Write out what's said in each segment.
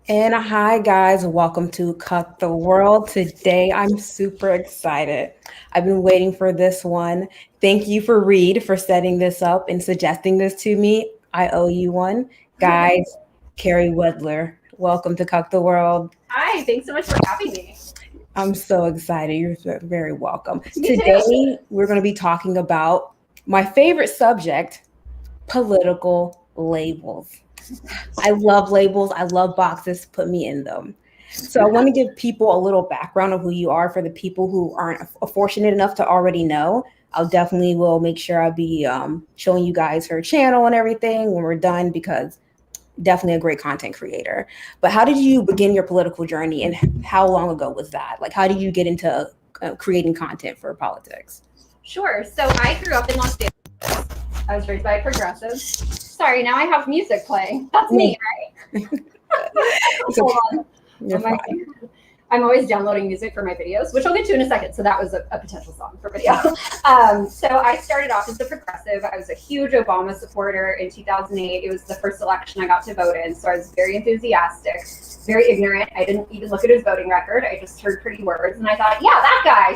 And hi, guys. Welcome to Cut the World. Today, I'm super excited. I've been waiting for this one. Thank you for Reed for setting this up and suggesting this to me. I owe you one. Guys, Carey Wedler, welcome to Cut the World. Hi, thanks so much for having me. I'm so excited. You're very welcome. Me too. Today, we're going to be talking about my favorite subject, political labels. I love labels. I love boxes. Put me in them. So I want to give people a little background of who you are for the people who aren't fortunate enough to already know. I'll definitely will make sure I'll be showing you guys her channel and everything when we're done because definitely a great content creator. But how did you begin your political journey and how long ago was that? Like, how did you get into creating content for politics? Sure. So I grew up in Los Angeles. I was raised by a progressive. Sorry, now I have music playing. That's me, right? Hold on. You're Oh my fine. God. I'm always downloading music for my videos, which I'll get to in a second. So that was a potential song for video. So I started off as a progressive. I was a huge Obama supporter in 2008. It was the first election I got to vote in. So I was very enthusiastic, very ignorant. I didn't even look at his voting record. I just heard pretty words. And I thought, yeah, that guy,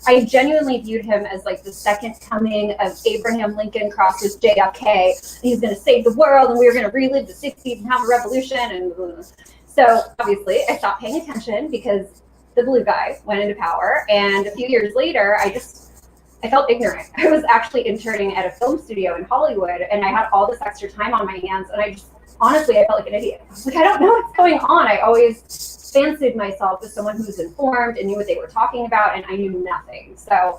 I genuinely viewed him as like the second coming of Abraham Lincoln crossed with JFK. He's going to save the world and we were going to relive the 60s and have a revolution. And so obviously I stopped paying attention because the blue guy went into power. And a few years later, I felt ignorant. I was actually interning at a film studio in Hollywood and I had all this extra time on my hands. And honestly, I felt like an idiot. I was like, I don't know what's going on. I always fancied myself as someone who was informed and knew what they were talking about. And I knew nothing. So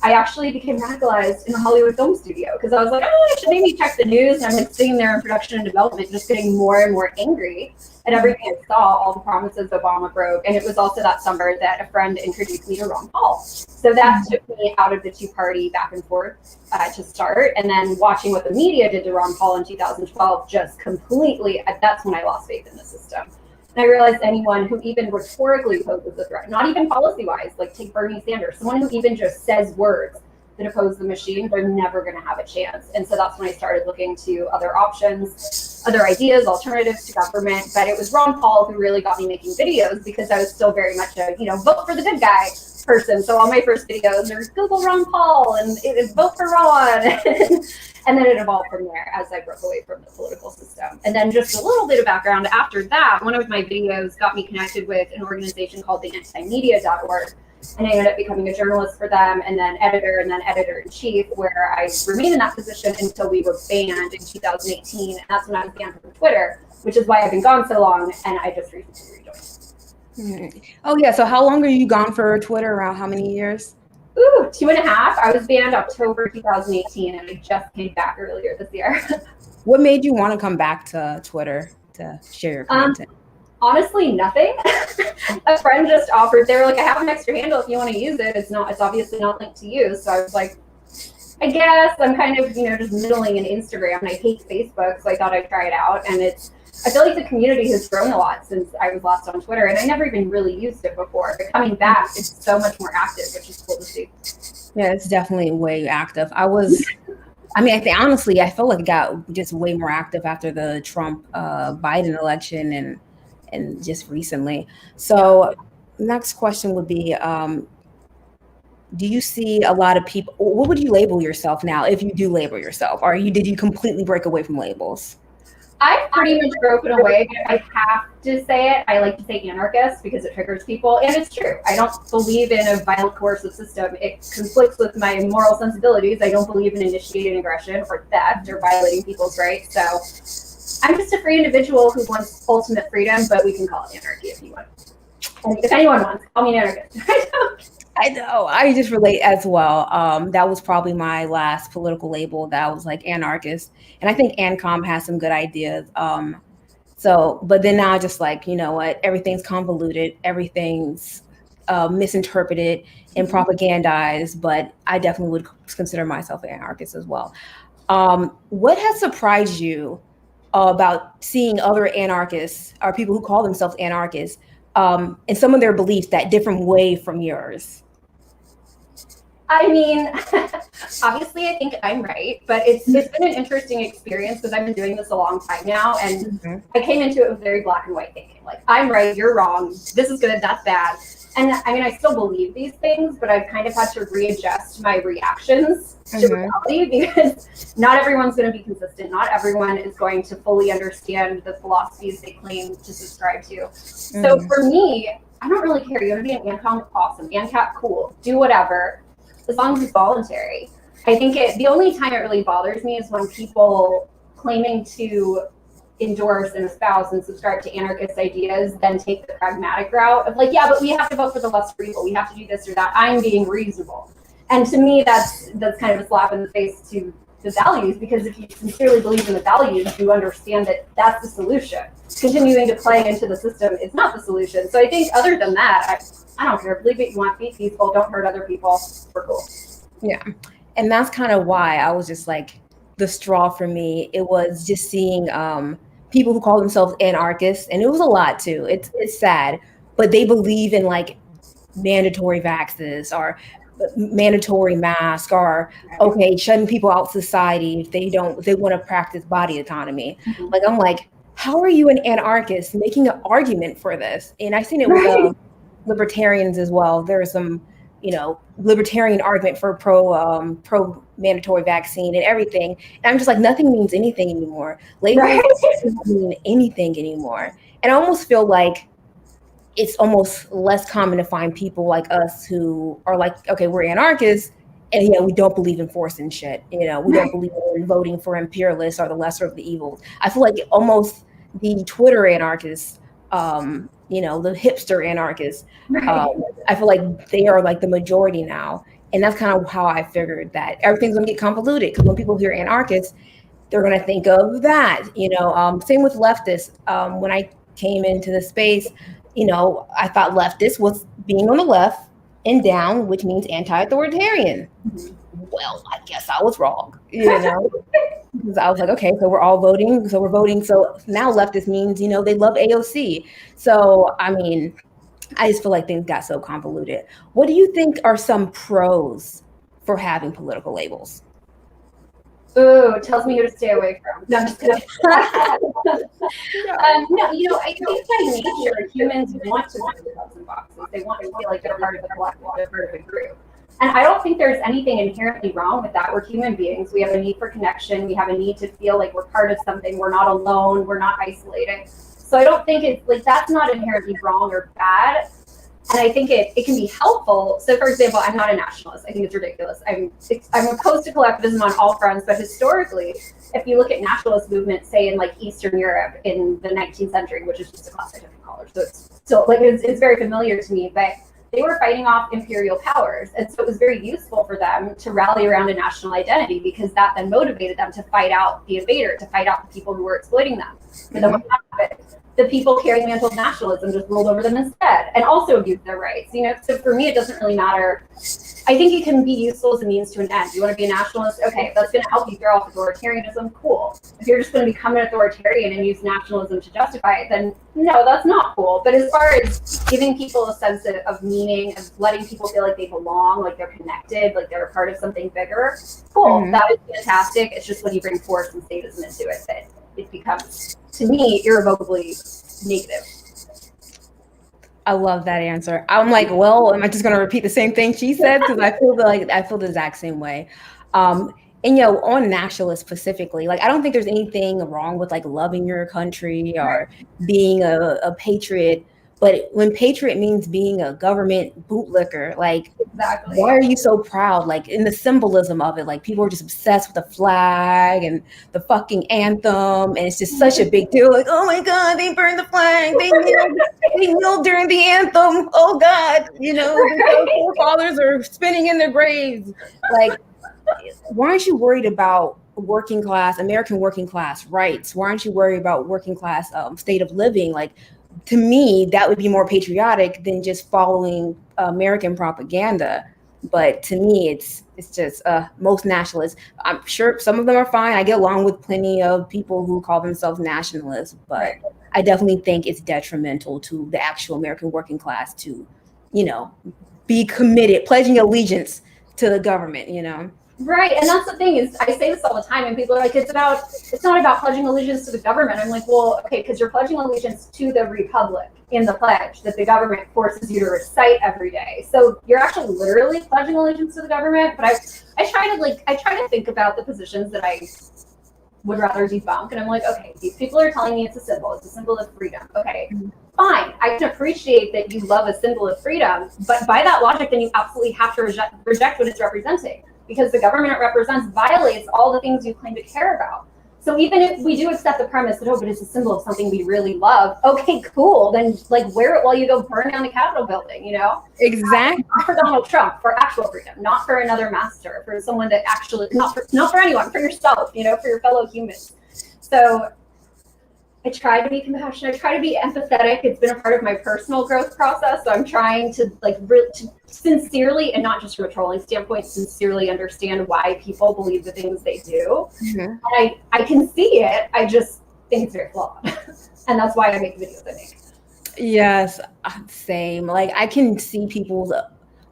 I actually became radicalized in a Hollywood film studio because I was like, oh, I should maybe check the news. And I'm like sitting there in production and development, just getting more and more angry at everything I saw, all the promises Obama broke. And it was also that summer that a friend introduced me to Ron Paul. So that took me out of the two-party back and forth to start. And then watching what the media did to Ron Paul in 2012 just completely, that's when I lost faith in the system. And I realized anyone who even rhetorically poses a threat, not even policy-wise, like take Bernie Sanders, someone who even just says words that oppose the machine, they're never going to have a chance. And so that's when I started looking to other options, other ideas, alternatives to government. But it was Ron Paul who really got me making videos because I was still very much a, vote for the good guy person. So all my first videos are Google Ron Paul and it is vote for Ron. And then it evolved from there as I broke away from the political system. And then just a little bit of background after that, one of my videos got me connected with an organization called the antimedia.org. And I ended up becoming a journalist for them and then editor-in-chief, where I remained in that position until we were banned in 2018. And that's when I was banned from Twitter, which is why I've been gone so long. And I just recently rejoined. Oh, yeah. So how long are you gone for Twitter? Around how many years? 2.5. I was banned October 2018, and I just came back earlier this year. What made you want to come back to Twitter to share your content? Honestly, nothing. A friend just offered. They were like, I have an extra handle if you want to use it. It's obviously not linked to you. So I was like, I guess I'm kind of, just middling in Instagram, and I hate Facebook, so I thought I'd try it out. And I feel like the community has grown a lot since I was last on Twitter, and I never even really used it before. But coming back, it's so much more active, which is cool to see. Yeah, it's definitely way active. I think honestly, I feel like it got just way more active after the Trump Biden election and just recently. So next question would be, do you see a lot of people, what would you label yourself now if you do label yourself? Or did you completely break away from labels? I've pretty much broken away, but I have to say it. I like to say anarchist because it triggers people, and it's true. I don't believe in a violent coercive system. It conflicts with my moral sensibilities. I don't believe in initiating aggression or theft or violating people's rights. So I'm just a free individual who wants ultimate freedom, but we can call it anarchy if you want. And if anyone wants, call me an anarchist. I know. I just relate as well. That was probably my last political label. That was like anarchist, and I think ANCOM has some good ideas. But then now, just like what, everything's convoluted, everything's misinterpreted and propagandized. But I definitely would consider myself an anarchist as well. What has surprised you about seeing other anarchists or people who call themselves anarchists and some of their beliefs that different way from yours? I mean, obviously, I think I'm right, but it's been an interesting experience because I've been doing this a long time now, and I came into it with very black and white thinking. Like, I'm right, you're wrong, this is good, that's bad. And I mean, I still believe these things, but I've kind of had to readjust my reactions to reality because not everyone's going to be consistent. Not everyone is going to fully understand the philosophies they claim to subscribe to. So for me, I don't really care. You want to be an ANCOM? Awesome. ANCAP? Cool. Do whatever. As long as it's voluntary. I think the only time it really bothers me is when people claiming to endorse and espouse and subscribe to anarchist ideas then take the pragmatic route of like, yeah, but we have to vote for the lesser evil. We have to do this or that. I'm being reasonable. And to me, that's kind of a slap in the face to the values, because if you sincerely believe in the values, you understand that that's the solution. Continuing to play into the system is not the solution. So I think other than that, I don't care. Believe it you want, be peaceful, don't hurt other people. We're cool. Yeah. And that's kind of why I was just like, the straw for me, it was just seeing people who call themselves anarchists, and it was a lot too. It's sad, but they believe in like mandatory vaxes or mandatory mask or okay, shutting people out of society if they want to practice body autonomy. Like, I'm like, how are you an anarchist making an argument for this? And I've seen it with libertarians as well. There are some, libertarian argument for pro mandatory vaccine and everything. And I'm just like, nothing means anything anymore. Labels don't mean anything anymore. And I almost feel like it's almost less common to find people like us who are like, okay, we're anarchists, and we don't believe in force and shit. We don't believe in voting for imperialists or the lesser of the evils. I feel like almost the Twitter anarchists, the hipster anarchists, I feel like they are like the majority now. And that's kind of how I figured that everything's gonna get convoluted, because when people hear anarchists, they're gonna think of that. Same with leftists. When I came into the space, I thought leftist was being on the left and down, which means anti-authoritarian. Well, I guess I was wrong, because I was like, okay, so we're all voting. So we're voting. So now leftist means, they love AOC. So, I mean, I just feel like things got so convoluted. What do you think are some pros for having political labels? Ooh, tells me who to stay away from. No, I'm just kidding. I think by nature, humans want to live themselves in boxes. They want to feel like they're part of a collective, they're part of a group. And I don't think there's anything inherently wrong with that. We're human beings. We have a need for connection. We have a need to feel like we're part of something. We're not alone. We're not isolated. So I don't think it's like that's not inherently wrong or bad. And I think it can be helpful. So, for example, I'm not a nationalist. I think it's ridiculous. I'm opposed to collectivism on all fronts. But historically, if you look at nationalist movements, say in like Eastern Europe in the 19th century, which is just a class I took in college, so it's still like it's very familiar to me. But they were fighting off imperial powers, and so it was very useful for them to rally around a national identity, because that then motivated them to fight out the invader, to fight out the people who were exploiting them. And then what happened? The people carrying the mantle of nationalism just ruled over them instead, and also abused their rights. So for me, it doesn't really matter. I think it can be useful as a means to an end. You want to be a nationalist? Okay, if that's going to help you throw off authoritarianism, cool. If you're just going to become an authoritarian and use nationalism to justify it, then no, that's not cool. But as far as giving people a sense of meaning, of letting people feel like they belong, like they're connected, like they're a part of something bigger, cool. That is fantastic. It's just when you bring force and statism into it that it becomes, to me, irrevocably negative. I love that answer. I'm like, well, am I just going to repeat the same thing she said? Because I feel the exact same way. And on nationalists specifically, like I don't think there's anything wrong with like loving your country or being a patriot. But when patriot means being a government bootlicker, like, why are you so proud? Like, in the symbolism of it, like, people are just obsessed with the flag and the fucking anthem. And it's just such a big deal. Like, oh my God, they burned the flag. They kneel during the anthem. Oh God, the forefathers are spinning in their graves. Like, why aren't you worried about American working class rights? Why aren't you worried about working class state of living? Like, to me, that would be more patriotic than just following American propaganda. But to me, it's just most nationalists. I'm sure some of them are fine. I get along with plenty of people who call themselves nationalists, but I definitely think it's detrimental to the actual American working class to, be committed, pledging allegiance to the government, you know? Right. And that's the thing is I say this all the time and people are like, it's not about pledging allegiance to the government. I'm like, well, okay, because you're pledging allegiance to the republic in the pledge that the government forces you to recite every day. So you're actually literally pledging allegiance to the government. But I try to think about the positions that I would rather debunk. And I'm like, okay, these people are telling me it's a symbol of freedom. Okay, fine. I can appreciate that you love a symbol of freedom, but by that logic, then you absolutely have to reject what it's representing, because the government it represents violates all the things you claim to care about. So even if we do accept the premise that, oh, but it's a symbol of something we really love, okay, cool. Then like wear it while you go burn down the Capitol building, you know? Exactly. Not for Donald Trump, for actual freedom, not for another master, for someone that actually, not for anyone, for yourself, you know, for your fellow humans. So I try to be compassionate. I try to be empathetic. It's been a part of my personal growth process. So I'm trying to to sincerely, and not just from a trolling standpoint, sincerely understand why people believe the things they do. And I can see it. I just think it's very flawed. And that's why I make the videos I make. Yes, same. Like I can see people's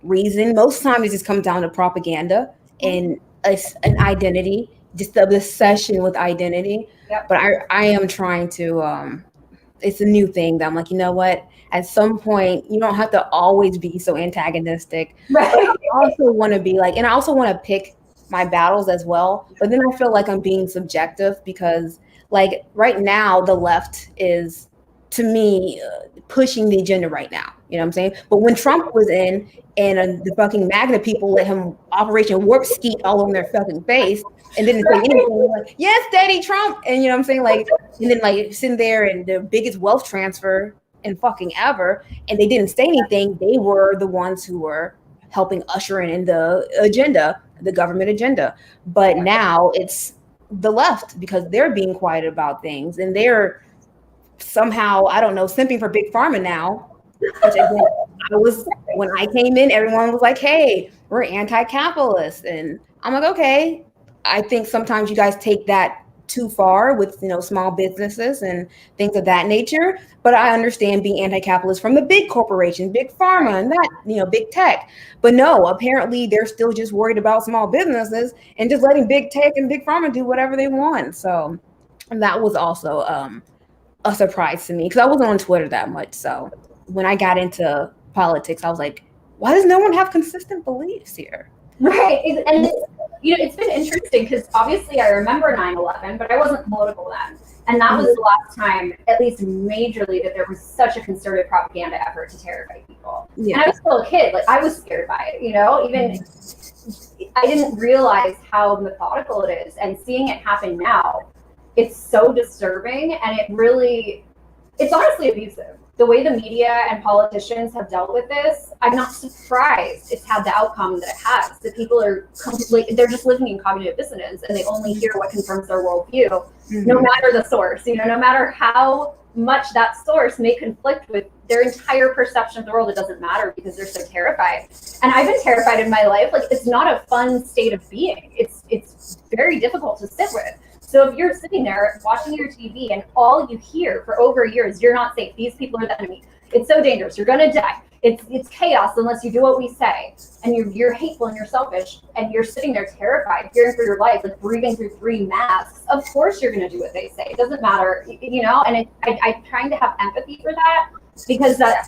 reason. Most times it just comes down to propaganda and an identity, just the obsession with identity. Yep. But I am trying to, it's a new thing that I'm like, you know what? At some point, you don't have to always be so antagonistic. Right. But I also want to be like, and I also want to pick my battles as well. But then I feel like I'm being subjective because like right now, the left is, to me, pushing the agenda right now. You know what I'm saying? But when Trump was in and the fucking MAGA people let him Operation Warp Skeet all over their fucking face and didn't say anything, like, yes, Daddy Trump. And you know what I'm saying? Like, and then like sitting there and the biggest wealth transfer in fucking ever, and they didn't say anything. They were the ones who were helping usher in the agenda, the government agenda. But now it's the left because they're being quiet about things and they're somehow, I don't know, simping for Big Pharma now. Which again, when I came in, everyone was like, hey, we're anti-capitalist. And I'm like, okay. I think sometimes you guys take that too far with, you know, small businesses and things of that nature. But I understand being anti-capitalist from the big corporations, Big Pharma, and that, you know, big tech. But no, apparently they're still just worried about small businesses and just letting big tech and Big Pharma do whatever they want. So that was also a surprise to me because I wasn't on Twitter that much. So when I got into politics, I was like, why does no one have consistent beliefs here? Right. And you know, it's been interesting because obviously I remember 9/11, but I wasn't political then. And that was the last time, at least majorly, that there was such a concerted propaganda effort to terrify people. Yeah. And I was still a kid. Like, I was scared by it, you know? Even I didn't realize how methodical it is. And seeing it happen now, it's so disturbing. And it's honestly abusive. The way the media and politicians have dealt with this, I'm not surprised it's had the outcome that it has. That people are they're just living in cognitive dissonance and they only hear what confirms their worldview, no matter the source, you know, no matter how much that source may conflict with their entire perception of the world, it doesn't matter because they're so terrified. And I've been terrified in my life. Like, it's not a fun state of being. It's very difficult to sit with. So if you're sitting there watching your TV and all you hear for over a year is you're not safe, these people are the enemy, it's so dangerous, you're gonna die, it's chaos unless you do what we say, and you're hateful and you're selfish, and you're sitting there terrified, fearing for your life, like breathing through 3 masks, of course you're gonna do what they say. It doesn't matter, you know, and I'm trying to have empathy for that because that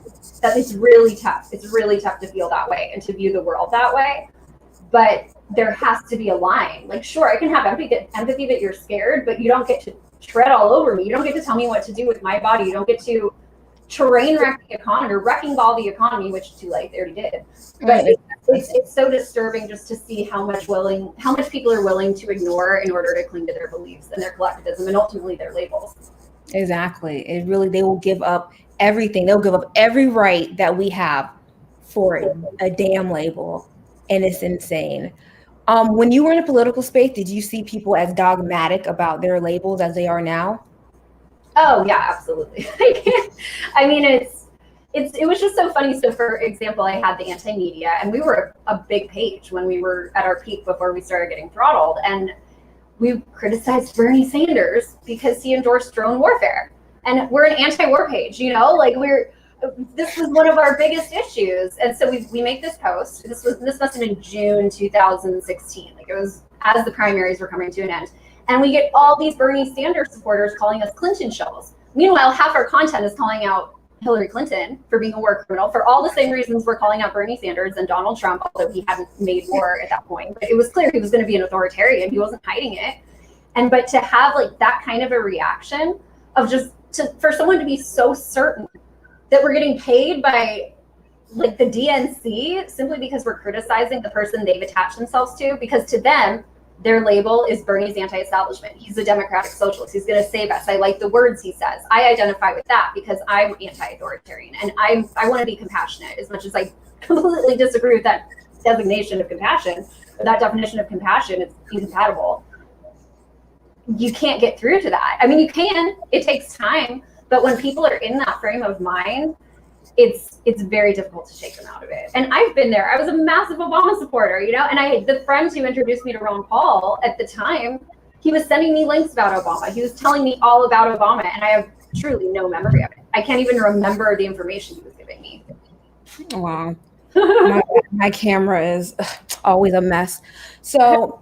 is really tough. It's really tough to feel that way and to view the world that way. But there has to be a line. Like, sure, I can have empathy that you're scared, but you don't get to tread all over me. You don't get to tell me what to do with my body. You don't get to train wreck the economy or wrecking ball the economy, which too late, they already did. But it's so disturbing just to see how much people are willing to ignore in order to cling to their beliefs and their collectivism and ultimately their labels. Exactly. They will give up everything. They'll give up every right that we have for a damn label. And it's insane. When you were in a political space, did you see people as dogmatic about their labels as they are now? Oh yeah, absolutely. I mean, it was just so funny. So for example, I had the anti-media, and we were a big page when we were at our peak before we started getting throttled, and we criticized Bernie Sanders because he endorsed drone warfare, and we're an anti-war page, you know, like this was one of our biggest issues. And so we make this post. This must have been June 2016. Like, it was as the primaries were coming to an end. And we get all these Bernie Sanders supporters calling us Clinton shills. Meanwhile, half our content is calling out Hillary Clinton for being a war criminal for all the same reasons we're calling out Bernie Sanders and Donald Trump, although he hadn't made war at that point. But it was clear he was going to be an authoritarian. He wasn't hiding it. But to have like that kind of a reaction of just for someone to be so certain that we're getting paid by like the DNC simply because we're criticizing the person they've attached themselves to, because to them, their label is Bernie's anti-establishment. He's a democratic socialist. He's going to save us. I like the words he says. I identify with that because I'm anti-authoritarian and I want to be compassionate, as much as I completely disagree with that designation of compassion, or that definition of compassion. It's incompatible. You can't get through to that. I mean, you can. It takes time. But when people are in that frame of mind, it's very difficult to shake them out of it. And I've been there. I was a massive Obama supporter, you know, and the friend who introduced me to Ron Paul at the time, he was sending me links about Obama. He was telling me all about Obama, and I have truly no memory of it. I can't even remember the information he was giving me. Wow. my camera is always a mess. So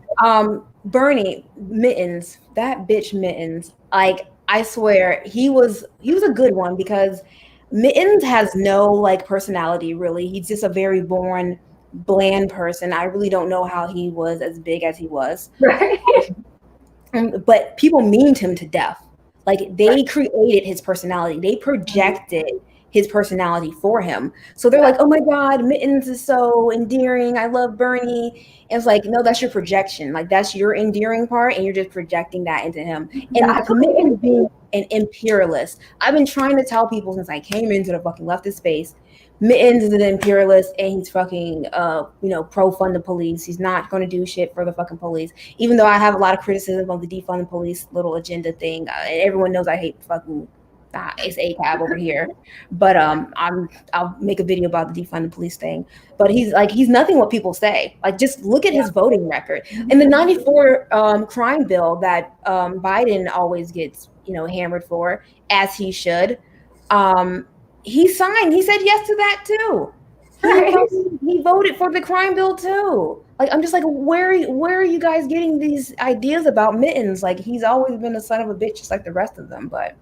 Bernie Mittens, that bitch Mittens, like, I swear he was a good one, because Mittens has no like personality, really. He's just a very boring, bland person. I really don't know how he was as big as he was. Right. But people memed him to death. Like, they created his personality. They projected his personality for him. So they're like, oh my God, Mittens is so endearing. I love Bernie. And it's like, no, that's your projection. Like, that's your endearing part, and you're just projecting that into him. And Mittens being an imperialist. I've been trying to tell people since I came into the fucking leftist space, Mittens is an imperialist, and he's fucking, pro-fund the police. He's not going to do shit for the fucking police. Even though I have a lot of criticism of the defund the police little agenda thing. Everyone knows I hate fucking it's ACAB over here, but I'll make a video about the defund the police thing. But he's nothing what people say. Like, just look at his voting record. In the 94 crime bill that Biden always gets hammered for, as he should, he signed. He said yes to that too. He voted for the crime bill too. Like, I'm just like, where are you guys getting these ideas about Mittens? Like, he's always been a son of a bitch, just like the rest of them, but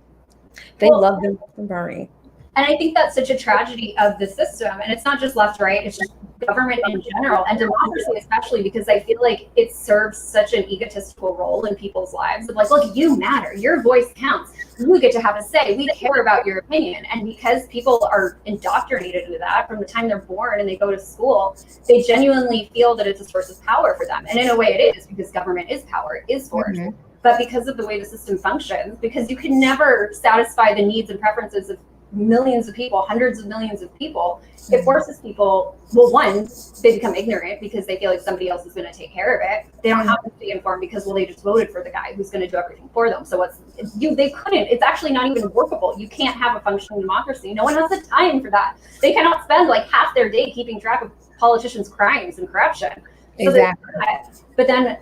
they love them from Bernie. And I think that's such a tragedy of the system. And it's not just left, right? It's just government in general, and democracy especially, because I feel like it serves such an egotistical role in people's lives of like, look, you matter. Your voice counts. You get to have a say. We care about your opinion. And because people are indoctrinated with that from the time they're born and they go to school, they genuinely feel that it's a source of power for them. And in a way it is, because government is power, it is force. Mm-hmm. But because of the way the system functions, because you can never satisfy the needs and preferences of millions of people, hundreds of millions of people, it forces people, well, one, they become ignorant because they feel like somebody else is going to take care of it. They don't have to stay informed because, well, they just voted for the guy who's going to do everything for them. So they couldn't. It's actually not even workable. You can't have a functioning democracy. No one has the time for that. They cannot spend like half their day keeping track of politicians' crimes and corruption. So exactly. But then,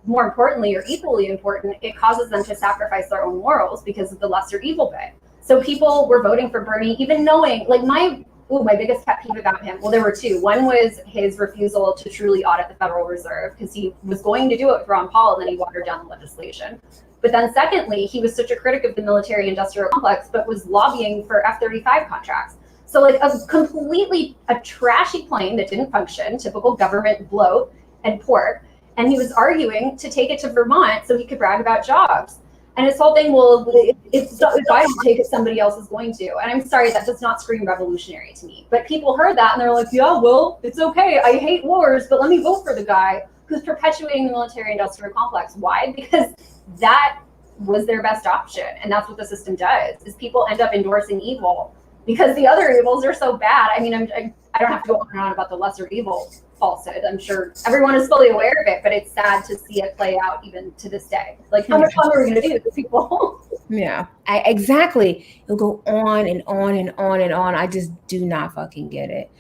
more importantly, or equally important, it causes them to sacrifice their own morals because of the lesser evil bit. So people were voting for Bernie, even knowing, like, my biggest pet peeve about him, well, there were two. One was his refusal to truly audit the Federal Reserve, because he was going to do it for Ron Paul, and then he watered down the legislation. But then secondly, he was such a critic of the military-industrial complex, but was lobbying for F-35 contracts. So like a trashy plane that didn't function, typical government bloat and pork. And he was arguing to take it to Vermont so he could brag about jobs. And his whole thing, well, if I don't take it, somebody else is going to. And I'm sorry, that does not scream revolutionary to me. But people heard that and they're like, yeah, well, it's okay. I hate wars, but let me vote for the guy who's perpetuating the military-industrial complex. Why? Because that was their best option. And that's what the system does, is people end up endorsing evil because the other evils are so bad. I mean, I don't have to go on and on about the lesser evil falsehood. I'm sure everyone is fully aware of it, but it's sad to see it play out even to this day. Like, how much fun are we going to do with people? Yeah, exactly. It'll go on and on and on and on. I just do not fucking get it.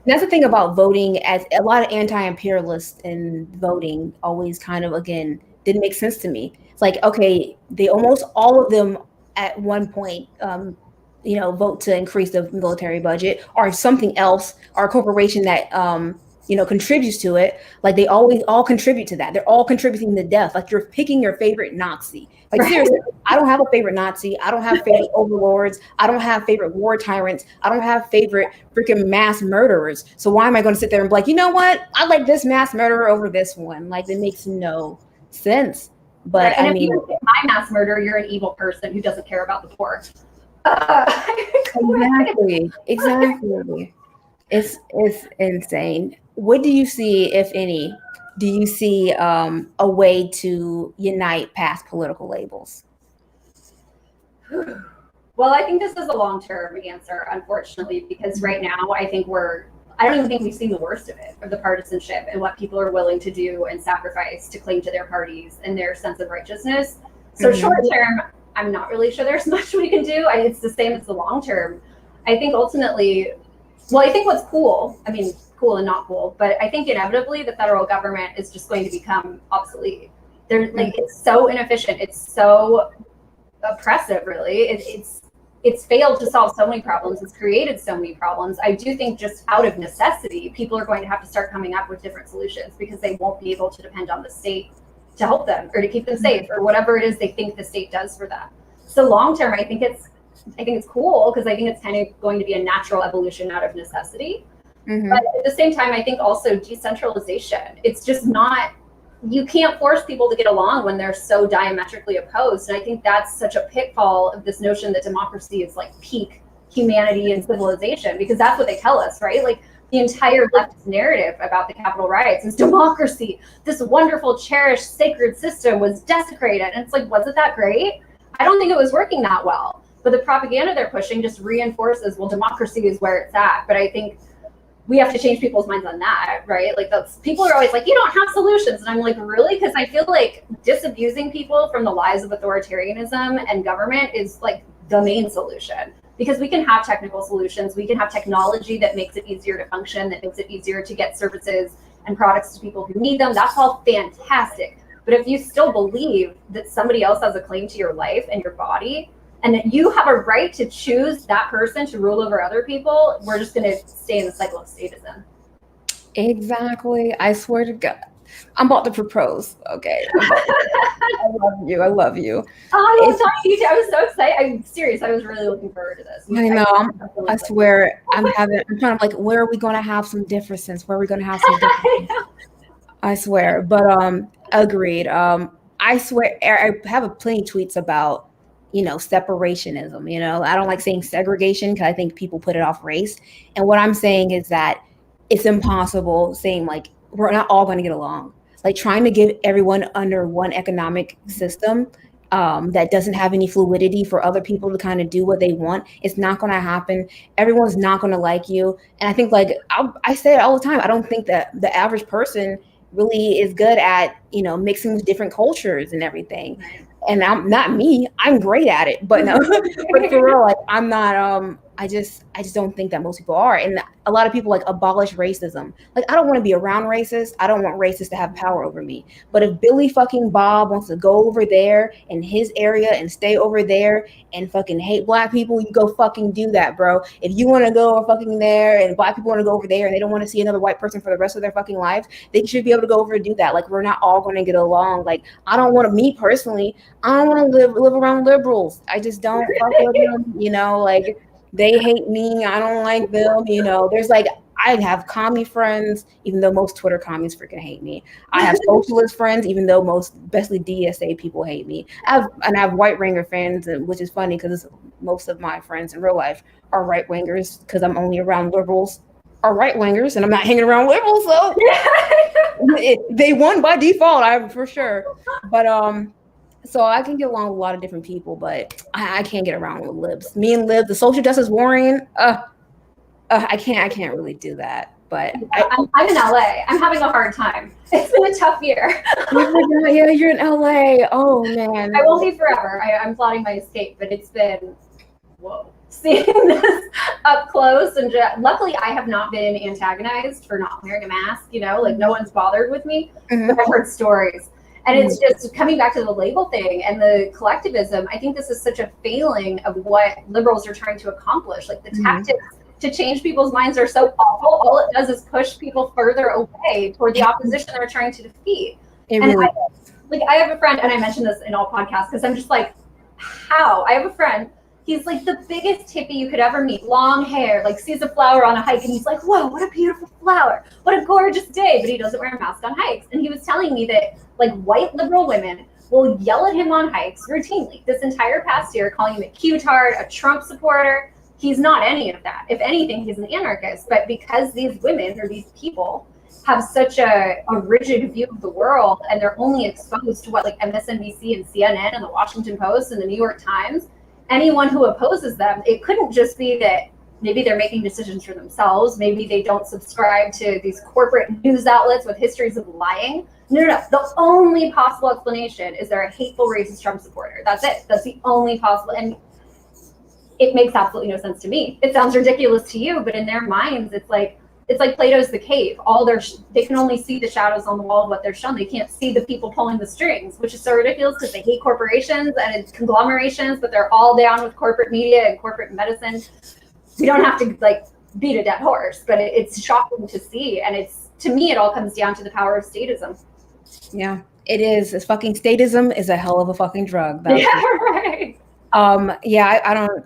That's the thing about voting. As a lot of anti-imperialists in voting always kind of, again, didn't make sense to me. It's like, okay, they almost all of them at one point vote to increase the military budget, or something else, or a corporation that contributes to it, like they always all contribute to that. They're all contributing to death. Like you're picking your favorite Nazi. Like seriously, I don't have a favorite Nazi. I don't have favorite overlords. I don't have favorite war tyrants. I don't have favorite freaking mass murderers. So why am I going to sit there and be like, you know what? I like this mass murderer over this one. Like it makes no sense. But right. And if you pick my mass murderer, you're an evil person who doesn't care about the poor. Exactly. It's insane. What do you see, if any? Do you see a way to unite past political labels? Well, I think this is a long-term answer, unfortunately, because right now I don't even think we've seen the worst of it, of the partisanship and what people are willing to do and sacrifice to cling to their parties and their sense of righteousness. So short-term, I'm not really sure there's much we can do. It's the same as the long-term. I think ultimately, I think what's cool, cool and not cool, but I think inevitably the federal government is just going to become obsolete. It's so inefficient. It's so oppressive, really. It's failed to solve so many problems. It's created so many problems. I do think just out of necessity, people are going to have to start coming up with different solutions because they won't be able to depend on the state to help them or to keep them safe or whatever it is they think the state does for them. So long term, I think it's cool because I think it's kind of going to be a natural evolution out of necessity. But at the same time, I think also decentralization. It's just not, you can't force people to get along when they're so diametrically opposed. And I think that's such a pitfall of this notion that democracy is like peak humanity and civilization, because that's what they tell us, right? Like the entire leftist narrative about the Capitol riots is democracy. This wonderful, cherished, sacred system was desecrated. And it's like, was it that great? I don't think it was working that well. But the propaganda they're pushing just reinforces, well, democracy is where it's at. But I think we have to change people's minds on that, right? Like people are always like, you don't have solutions. And I'm like, really? Because I feel like disabusing people from the lies of authoritarianism and government is like the main solution. Because we can have technical solutions. We can have technology that makes it easier to function, that makes it easier to get services and products to people who need them. That's all fantastic. But if you still believe that somebody else has a claim to your life and your body, and that you have a right to choose that person to rule over other people, we're just going to stay in the cycle of statism. Exactly. I swear to God. I'm about to propose. Okay. I love you. Oh, I love talking to you too. I was so excited. I'm serious. I was really looking forward to this. I know. I swear. I'm trying to like, where are we going to have some differences? Where are we going to have some differences? I swear. But agreed. I swear. I have plenty of tweets about separationism. I don't like saying segregation because I think people put it off race. And what I'm saying is that it's impossible saying like we're not all going to get along. Like trying to get everyone under one economic system that doesn't have any fluidity for other people to kind of do what they want. It's not going to happen. Everyone's not going to like you. And I think like I say it all the time. I don't think that the average person really is good at, mixing with different cultures and everything. And I'm not me. I'm great at it, but no, but for real, like I'm not. I just don't think that most people are. And a lot of people like abolish racism. Like I don't want to be around racists. I don't want racists to have power over me. But if Billy fucking Bob wants to go over there in his area and stay over there and fucking hate black people, you go fucking do that, bro. If you want to go over fucking there and black people want to go over there and they don't want to see another white person for the rest of their fucking lives, they should be able to go over and do that. Like we're not all going to get along. Like I don't want to, me personally, I don't want to live around liberals. I just don't fuck with them, like they hate me. I don't like them. There's like, I have commie friends, even though most Twitter commies freaking hate me. I have socialist friends, even though most, especially DSA people hate me. I have right winger friends, which is funny because most of my friends in real life are right wingers because I'm only around liberals are right wingers and I'm not hanging around liberals. So they won by default, I'm for sure. But, so I can get along with a lot of different people, but I can't get around with libs. Me and libs, the social justice warrior, I can't really do that. But I'm in LA. I'm having a hard time. It's been a tough year. Yeah, you're in LA. Oh man. I won't be forever. I'm plotting my escape, but it's been seeing this up close. And luckily, I have not been antagonized for not wearing a mask. Like no one's bothered with me. But I've heard stories. And it's just coming back to the label thing and the collectivism. I think this is such a failing of what liberals are trying to accomplish. Like the tactics to change people's minds are so awful. All it does is push people further away toward the opposition they're trying to defeat. I have a friend, and I mentioned this in all podcasts because I'm just like, how? I have a friend. He's like the biggest hippie you could ever meet, long hair, like sees a flower on a hike and he's like, whoa, what a beautiful flower. What a gorgeous day. But he doesn't wear a mask on hikes. And he was telling me that like white liberal women will yell at him on hikes routinely this entire past year, calling him a Q-tard, a Trump supporter. He's not any of that. If anything, he's an anarchist. But because these women or these people have such a rigid view of the world and they're only exposed to what like MSNBC and CNN and the Washington Post and the New York Times, anyone who opposes them, it couldn't just be that maybe they're making decisions for themselves. Maybe they don't subscribe to these corporate news outlets with histories of lying. No. The only possible explanation is they're a hateful, racist Trump supporter. That's it. That's the only possible. And it makes absolutely no sense to me. It sounds ridiculous to you, but in their minds, it's like Plato's The Cave. They can only see the shadows on the wall of what they're shown. They can't see the people pulling the strings, which is so ridiculous because they hate corporations and conglomerations, but they're all down with corporate media and corporate medicine. We don't have to like beat a dead horse, but it's shocking to see. And to me, it all comes down to the power of statism. Yeah, it is. It's fucking statism is a hell of a fucking drug. Right. I don't.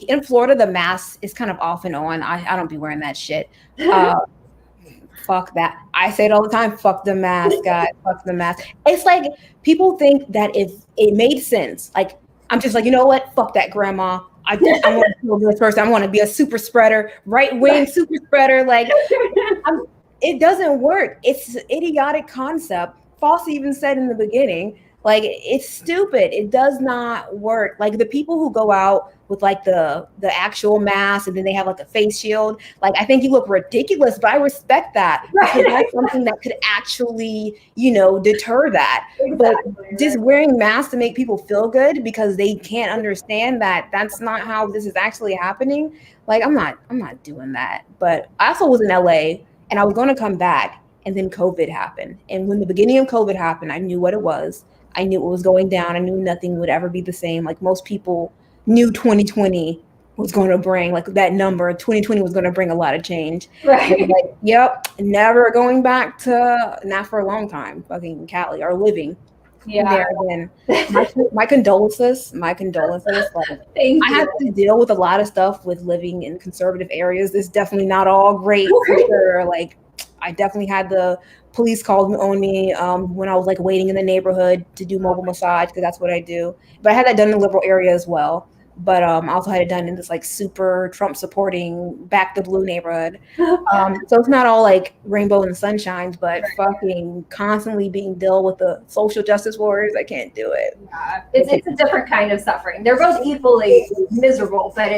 In Florida, the mask is kind of off and on. I don't be wearing that shit. Fuck that. I say it all the time. Fuck the mask, guys. Fuck the mask. It's like people think that if it made sense, like I'm just like, you know what? Fuck that, grandma. I want to kill this person. I want to be a super spreader, right wing super spreader. Like, it doesn't work. It's an idiotic concept. Fosse even said in the beginning, like, it's stupid. It does not work. Like the people who go out with like the actual mask and then they have like a face shield, like I think you look ridiculous, but I respect that. Because that's something that could actually, deter that. Exactly. But just wearing masks to make people feel good because they can't understand that that's not how this is actually happening. Like I'm not doing that. But I also was in LA and I was going to come back and then COVID happened. And when the beginning of COVID happened, I knew what it was. I knew it was going down. I knew nothing would ever be the same. Like most people knew 2020 was going to bring, like that number, 2020 was going to bring a lot of change. Right. Like, yep, never going back to, not for a long time, fucking Cali or living there again. My condolences. Like, I have to deal with a lot of stuff with living in conservative areas. It's definitely not all great for sure. Like, I definitely had the police called on me when I was like waiting in the neighborhood to do mobile massage because that's what I do. But I had that done in the liberal area as well. But I also had it done in this like super Trump supporting back the blue neighborhood. So it's not all like rainbow and sunshines, but fucking constantly being dealt with the social justice warriors. I can't do it. Yeah, it's a different kind of suffering. They're both equally miserable, but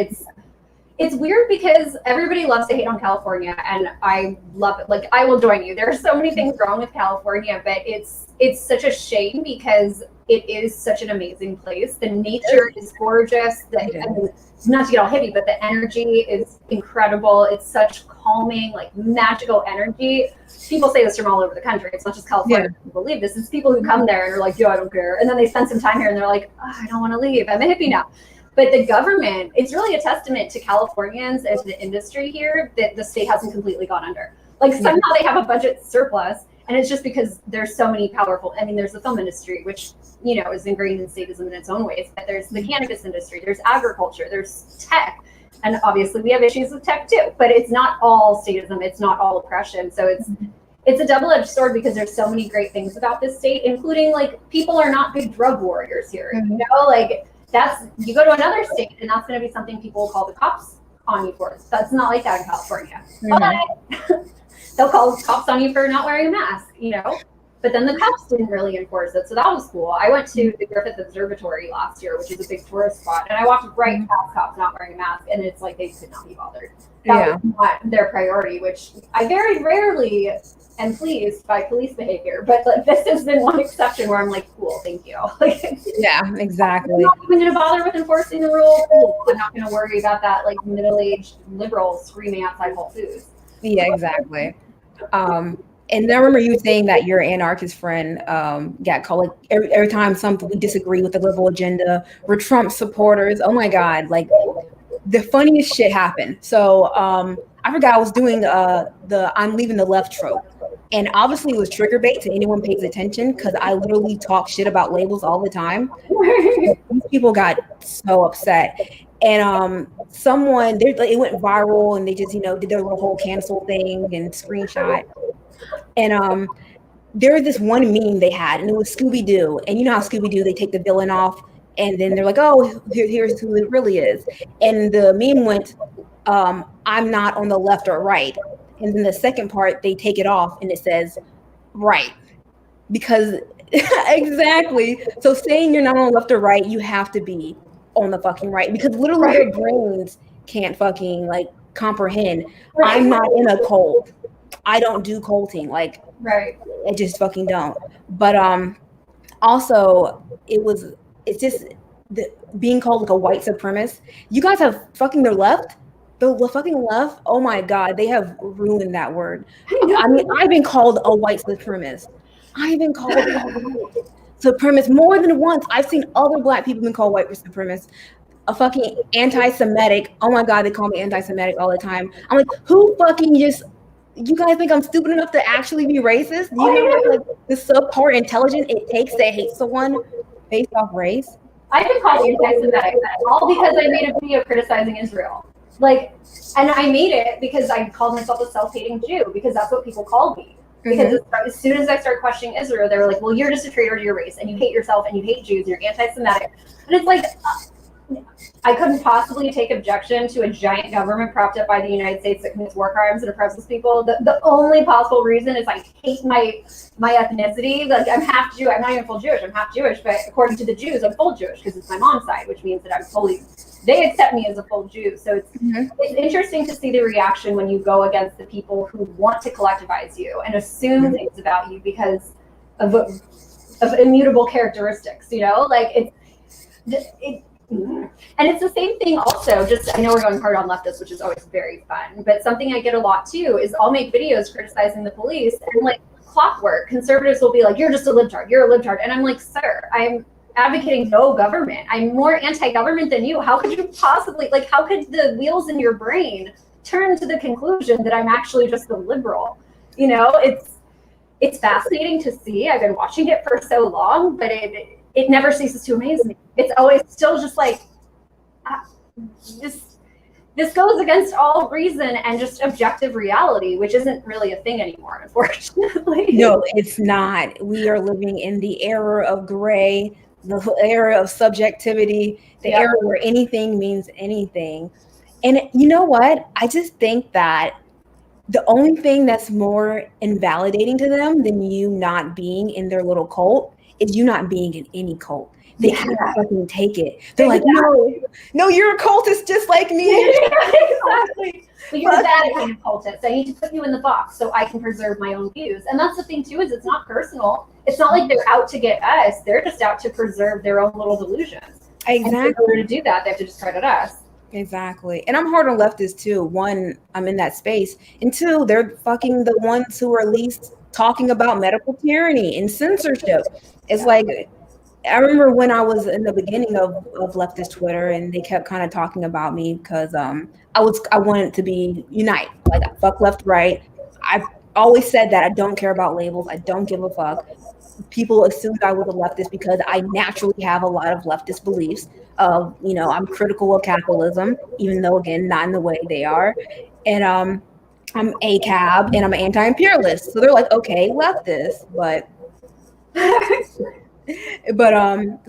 it's weird because everybody loves to hate on California and I love it. Like I will join you. There are so many things wrong with California, but it's such a shame because it is such an amazing place. The nature is gorgeous. Not to get all hippie, but the energy is incredible. It's such calming, like magical energy. People say this from all over the country. It's not just California. Yeah. People believe this. It's people who come there and are like, yo, I don't care. And then they spend some time here and they're like, oh, I don't want to leave. I'm a hippie now. But the government, it's really a testament to Californians and to the industry here that the state hasn't completely gone under. Like somehow they have a budget surplus, and it's just because there's so many powerful, there's the film industry, which, is ingrained in statism in its own ways, but there's the cannabis industry, there's agriculture, there's tech, and obviously we have issues with tech too, but it's not all statism, it's not all oppression. So it's a double-edged sword because there's so many great things about this state, including like people are not big drug warriors here, like you go to another state and that's going to be something people will call the cops on you for. That's not like that in California. But they'll call cops on you for not wearing a mask, but then the cops didn't really enforce it. So that was cool. I went to the Griffith Observatory last year, which is a big tourist spot. And I walked right past cops not wearing a mask. And it's like, they could not be bothered. That was not their priority, which I very rarely am pleased by police behavior, but like this has been one exception where I'm like, cool, thank you. Yeah, exactly. I'm not even going to bother with enforcing the rule. Cool. I'm not going to worry about that like middle-aged liberal screaming outside Whole Foods. Yeah, exactly. And I remember you saying that your anarchist friend got called, like, every time something we disagree with the liberal agenda, we're Trump supporters. Oh my God, like the funniest shit happened. So I forgot I was doing the I'm leaving the left trope. And obviously it was trigger bait to anyone pays attention because I literally talk shit about labels all the time. These people got so upset. And someone, it went viral and they just, did their little whole cancel thing and screenshot. And there was this one meme they had, and it was Scooby-Doo. And you know how Scooby-Doo, they take the villain off, and then they're like, oh, here's who it really is. And the meme went, I'm not on the left or right. And then the second part, they take it off, and it says, right. Because, exactly. So saying you're not on the left or right, you have to be on the fucking right. Because literally their brains can't fucking, like, comprehend. I'm not in a cult. I don't do culting. Like, right. I just fucking don't. But also it's just being called like a white supremacist. You guys have fucking the left. The fucking left. Oh my God, they have ruined that word. I mean, I've been called a white supremacist. I've been called a white supremacist more than once. I've seen other black people been called white supremacists. A fucking anti-Semitic. Oh my God, they call me anti-Semitic all the time. I'm like, who fucking just? You guys think I'm stupid enough to actually be racist? Do you know like the subpart intelligence it takes to hate someone based off race? I've been called anti-Semitic all because I made a video criticizing Israel. Like, and I made it because I called myself a self-hating Jew because that's what people called me. Because as soon as I started questioning Israel, they were like, well, you're just a traitor to your race and you hate yourself and you hate Jews, you're anti-Semitic. And it's like, I couldn't possibly take objection to a giant government propped up by the United States that commits war crimes and oppresses people. The only possible reason is I hate my ethnicity. Like, I'm half Jew. I'm not even full Jewish. I'm half Jewish, but according to the Jews, I'm full Jewish because it's my mom's side, which means that I'm fully. They accept me as a full Jew. So it's interesting to see the reaction when you go against the people who want to collectivize you and assume things about you because of immutable characteristics. You know, like it. And it's the same thing also, just I know we're going hard on leftists, which is always very fun, but something I get a lot too is I'll make videos criticizing the police and like clockwork, conservatives will be like, you're just a libtard, you're a libtard. And I'm like, sir, I'm advocating no government. I'm more anti-government than you. How could you possibly, like, how could the wheels in your brain turn to the conclusion that I'm actually just a liberal? You know, it's fascinating to see. I've been watching it for so long, but it never ceases to amaze me. It's always still just like, this goes against all reason and just objective reality, which isn't really a thing anymore, unfortunately. No, it's not. We are living in the era of gray, the era of subjectivity, the era where anything means anything. And you know what? I just think that the only thing that's more invalidating to them than you not being in their little cult is you not being in any cult. They can't fucking take it. They're like, no, you're a cultist just like me. Exactly. But you're a bad kind of cultist. I need to put you in the box so I can preserve my own views. And that's the thing too, is it's not personal. It's not like they're out to get us. They're just out to preserve their own little delusions. Exactly. And in order to do that, they have to discredit us. Exactly. And I'm hard on leftists too. One, I'm in that space. And two, they're fucking the ones who are at least talking about medical tyranny and censorship. It's like, I remember when I was in the beginning of leftist Twitter and they kept kind of talking about me because I wanted to be unite, like fuck left, right. I've always said that I don't care about labels. I don't give a fuck. People assumed I was a leftist because I naturally have a lot of leftist beliefs. I'm critical of capitalism, even though again, not in the way they are. And I'm ACAB and I'm an anti-imperialist. So they're like, okay, leftist, but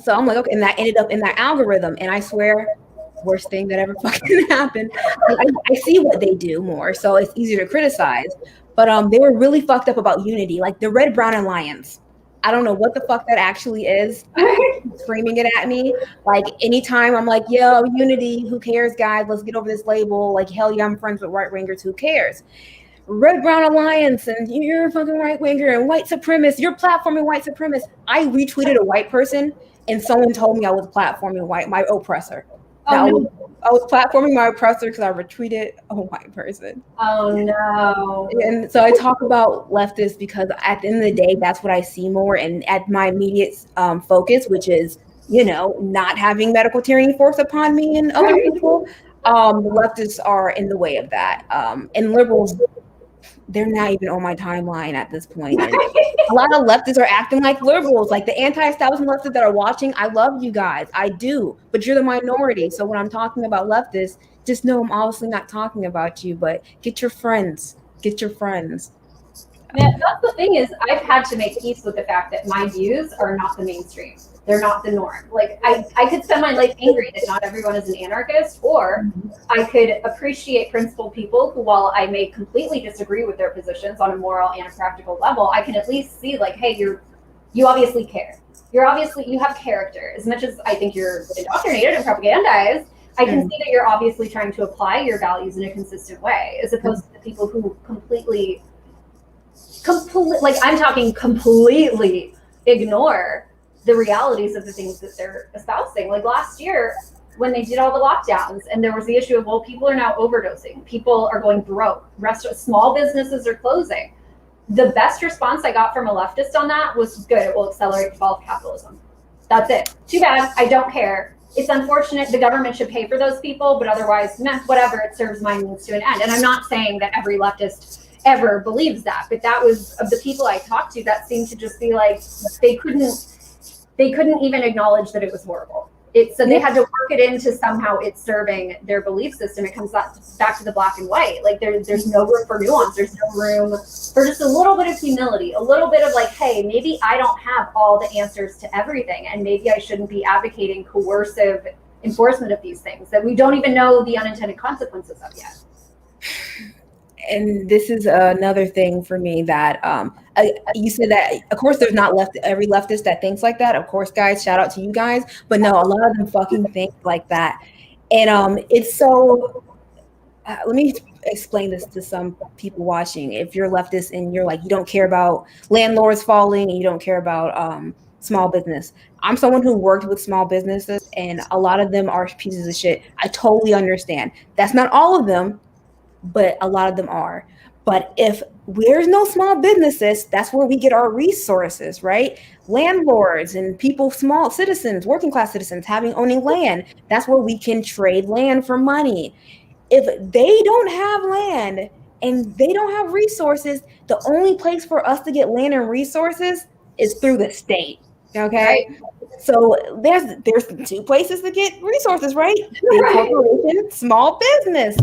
so I'm like, okay, and that ended up in that algorithm, and I swear, worst thing that ever fucking happened. I see what they do more, so it's easier to criticize. But they were really fucked up about unity, like the Red, Brown, and Lions. I don't know what the fuck that actually is. Screaming it at me. Like anytime I'm like, yo, unity, who cares, guys? Let's get over this label. Like, hell yeah, I'm friends with right wingers. Who cares? Red, Brown Alliance, and you're a fucking right winger and white supremacist. You're platforming white supremacist. I retweeted a white person, and someone told me I was platforming my oppressor. I was platforming my oppressor because I retweeted a white person. Oh no. And so I talk about leftists because at the end of the day, that's what I see more. And at my immediate focus, which is, not having medical tyranny forced upon me and other people, the leftists are in the way of that. And liberals, they're not even on my timeline at this point. And a lot of leftists are acting like liberals, like the anti-establishment leftists that are watching. I love you guys. I do. But you're the minority. So when I'm talking about leftists, just know I'm obviously not talking about you, but get your friends. Get your friends. Yeah, that's the thing is I've had to make peace with the fact that my views are not the mainstream. They're not the norm. Like I could spend my life angry that not everyone is an anarchist, or I could appreciate principled people who, while I may completely disagree with their positions on a moral and a practical level, I can at least see like, hey, you obviously care. You have character. As much as I think you're indoctrinated and propagandized, I can see that you're obviously trying to apply your values in a consistent way, as opposed to the people who completely, like I'm talking completely ignore the realities of the things that they're espousing. Like last year, when they did all the lockdowns, and there was the issue of, well, people are now overdosing. People are going broke. Small businesses are closing. The best response I got from a leftist on that was, good, it will accelerate the fall of capitalism. That's it. Too bad. I don't care. It's unfortunate. The government should pay for those people, but otherwise, whatever, it serves my needs to an end. And I'm not saying that every leftist ever believes that, but that was, of the people I talked to, that seemed to just be like, they couldn't even acknowledge that it was horrible. So they had to work it into somehow it's serving their belief system. It comes back to the black and white. Like there's no room for nuance. There's no room for just a little bit of humility, a little bit of like, hey, maybe I don't have all the answers to everything, and maybe I shouldn't be advocating coercive enforcement of these things that we don't even know the unintended consequences of yet. And this is another thing for me that you said that, of course, there's not every leftist that thinks like that. Of course, guys, shout out to you guys. But no, a lot of them fucking think like that. And it's so, let me explain this to some people watching. If you're leftist and you're like, you don't care about landlords falling and you don't care about small business. I'm someone who worked with small businesses, and a lot of them are pieces of shit. I totally understand. That's not all of them, but a lot of them are. But if there's no small businesses, that's where we get our resources, right? Landlords and people, small citizens, working class citizens owning land, that's where we can trade land for money. If they don't have land and they don't have resources, the only place for us to get land and resources is through the state. Okay. Right. So there's two places to get resources, right? Big corporation, small business,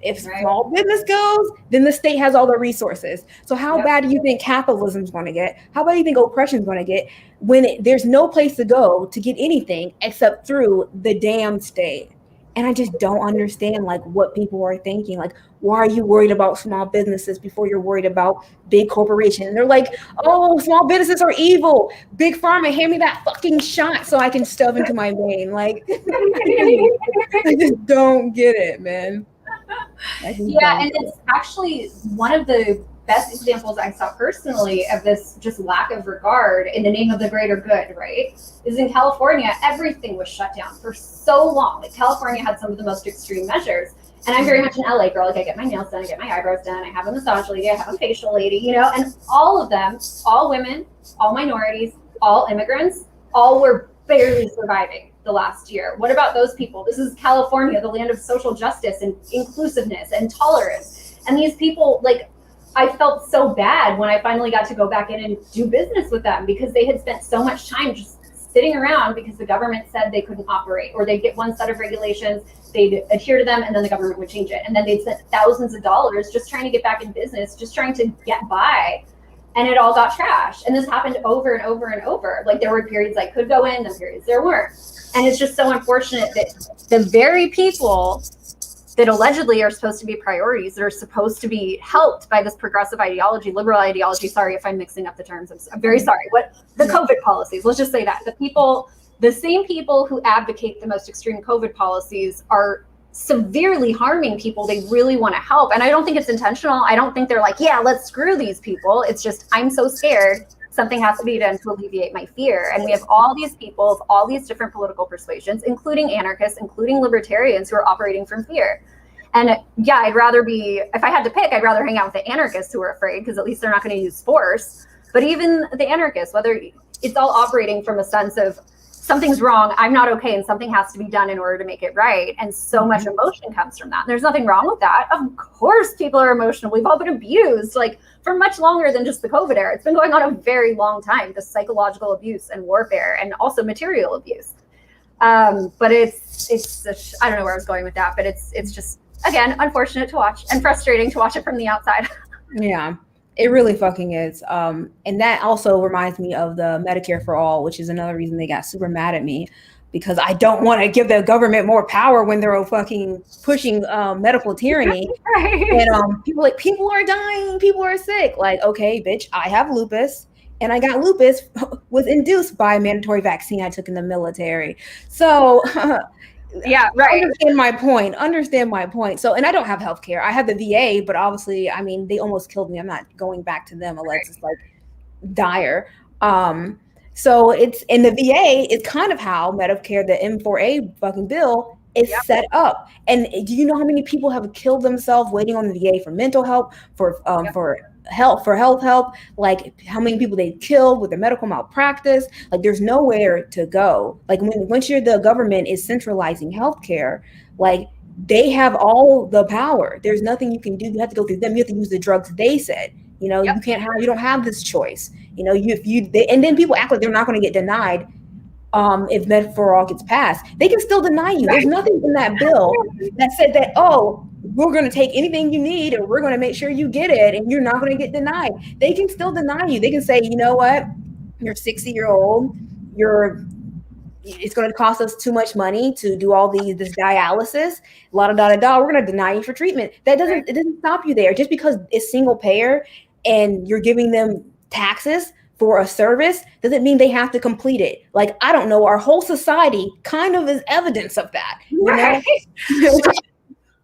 if small business goes, then the state has all the resources. So how bad do you think capitalism is going to get? How bad do you think oppression is going to get when there's no place to go to get anything except through the damn state? And I just don't understand like what people are thinking. Like, why are you worried about small businesses before you're worried about big corporations? And they're like, oh, small businesses are evil. Big pharma, hand me that fucking shot so I can stuff into my vein. Like, I just don't get it, man. Yeah, and it's actually one of the best examples I saw personally of this just lack of regard in the name of the greater good, right? Is in California, everything was shut down for so long. Like California had some of the most extreme measures. And I'm very much an LA girl. Like I get my nails done, I get my eyebrows done, I have a massage lady, I have a facial lady, and all of them, all women, all minorities, all immigrants, all were barely surviving the last year. What about those people? This is California, the land of social justice and inclusiveness and tolerance. And these people, like, I felt so bad when I finally got to go back in and do business with them because they had spent so much time just sitting around because the government said they couldn't operate, or they'd get one set of regulations, they'd adhere to them, and then the government would change it. And then they'd spent thousands of dollars just trying to get back in business, just trying to get by. And it all got trashed. And this happened over and over and over. Like there were periods I could go in, then periods there weren't. And it's just so unfortunate that the very people that allegedly are supposed to be priorities, that are supposed to be helped by this progressive ideology, liberal ideology, sorry if I'm mixing up the terms, I'm very sorry, the COVID policies, let's just say that. The same people who advocate the most extreme COVID policies are severely harming people they really want to help. And I don't think it's intentional. I don't think they're like, yeah, let's screw these people. It's just, I'm so scared Something has to be done to alleviate my fear. And we have all these people of all these different political persuasions, including anarchists, including libertarians, who are operating from fear. And yeah, I'd rather be, if I had to pick, I'd rather hang out with the anarchists who are afraid, because at least they're not going to use force. But even the anarchists, whether it's all operating from a sense of something's wrong, I'm not okay, and something has to be done in order to make it right. And so much emotion comes from that. And there's nothing wrong with that. Of course, people are emotional. We've all been abused, like, for much longer than just the COVID era. It's been going on a very long time, the psychological abuse and warfare, and also material abuse. But it's I don't know where I was going with that, but it's just, again, unfortunate to watch and frustrating to watch it from the outside. Yeah, it really fucking is. And that also reminds me of the Medicare for All, which is another reason they got super mad at me, because I don't want to give the government more power when they're fucking pushing medical tyranny. Right. And people are dying, people are sick. Like, okay, bitch, I have lupus. And I got lupus was induced by a mandatory vaccine I took in the military. So yeah, right. Understand my point. So, and I don't have health care. I have the VA, but obviously, I mean, they almost killed me. I'm not going back to them unless it's like dire. So it's in the VA, it's kind of how Medicare, the M4A fucking bill, is set up. And do you know how many people have killed themselves waiting on the VA for mental help, for health help? Like, how many people they killed with their medical malpractice? Like, there's nowhere to go. Like, once the government is centralizing healthcare, like, they have all the power. There's nothing you can do. You have to go through them. You have to use the drugs they said. You know, you don't have this choice. You know, and then people act like they're not going to get denied. If Med for All gets passed, they can still deny you. There's nothing in that bill that said that, oh, we're going to take anything you need and we're going to make sure you get it and you're not going to get denied. They can still deny you. They can say, you know what, you're 60-year-old, it's going to cost us too much money to do all this dialysis, we're going to deny you for treatment. It doesn't stop you there. Just because it's single payer and you're giving them taxes for a service doesn't mean they have to complete it. Like, I don't know, our whole society kind of is evidence of that. You know?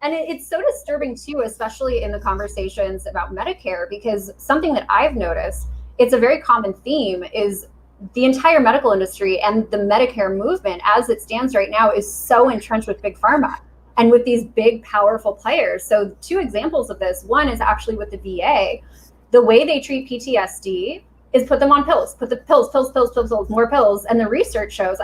And it's so disturbing too, especially in the conversations about Medicare, because something that I've noticed, it's a very common theme, is the entire medical industry and the Medicare movement as it stands right now is so entrenched with big pharma and with these big, powerful players. So 2 examples of this. One is actually with the VA. The way they treat PTSD is put them on pills, put the pills, more pills. And the research shows,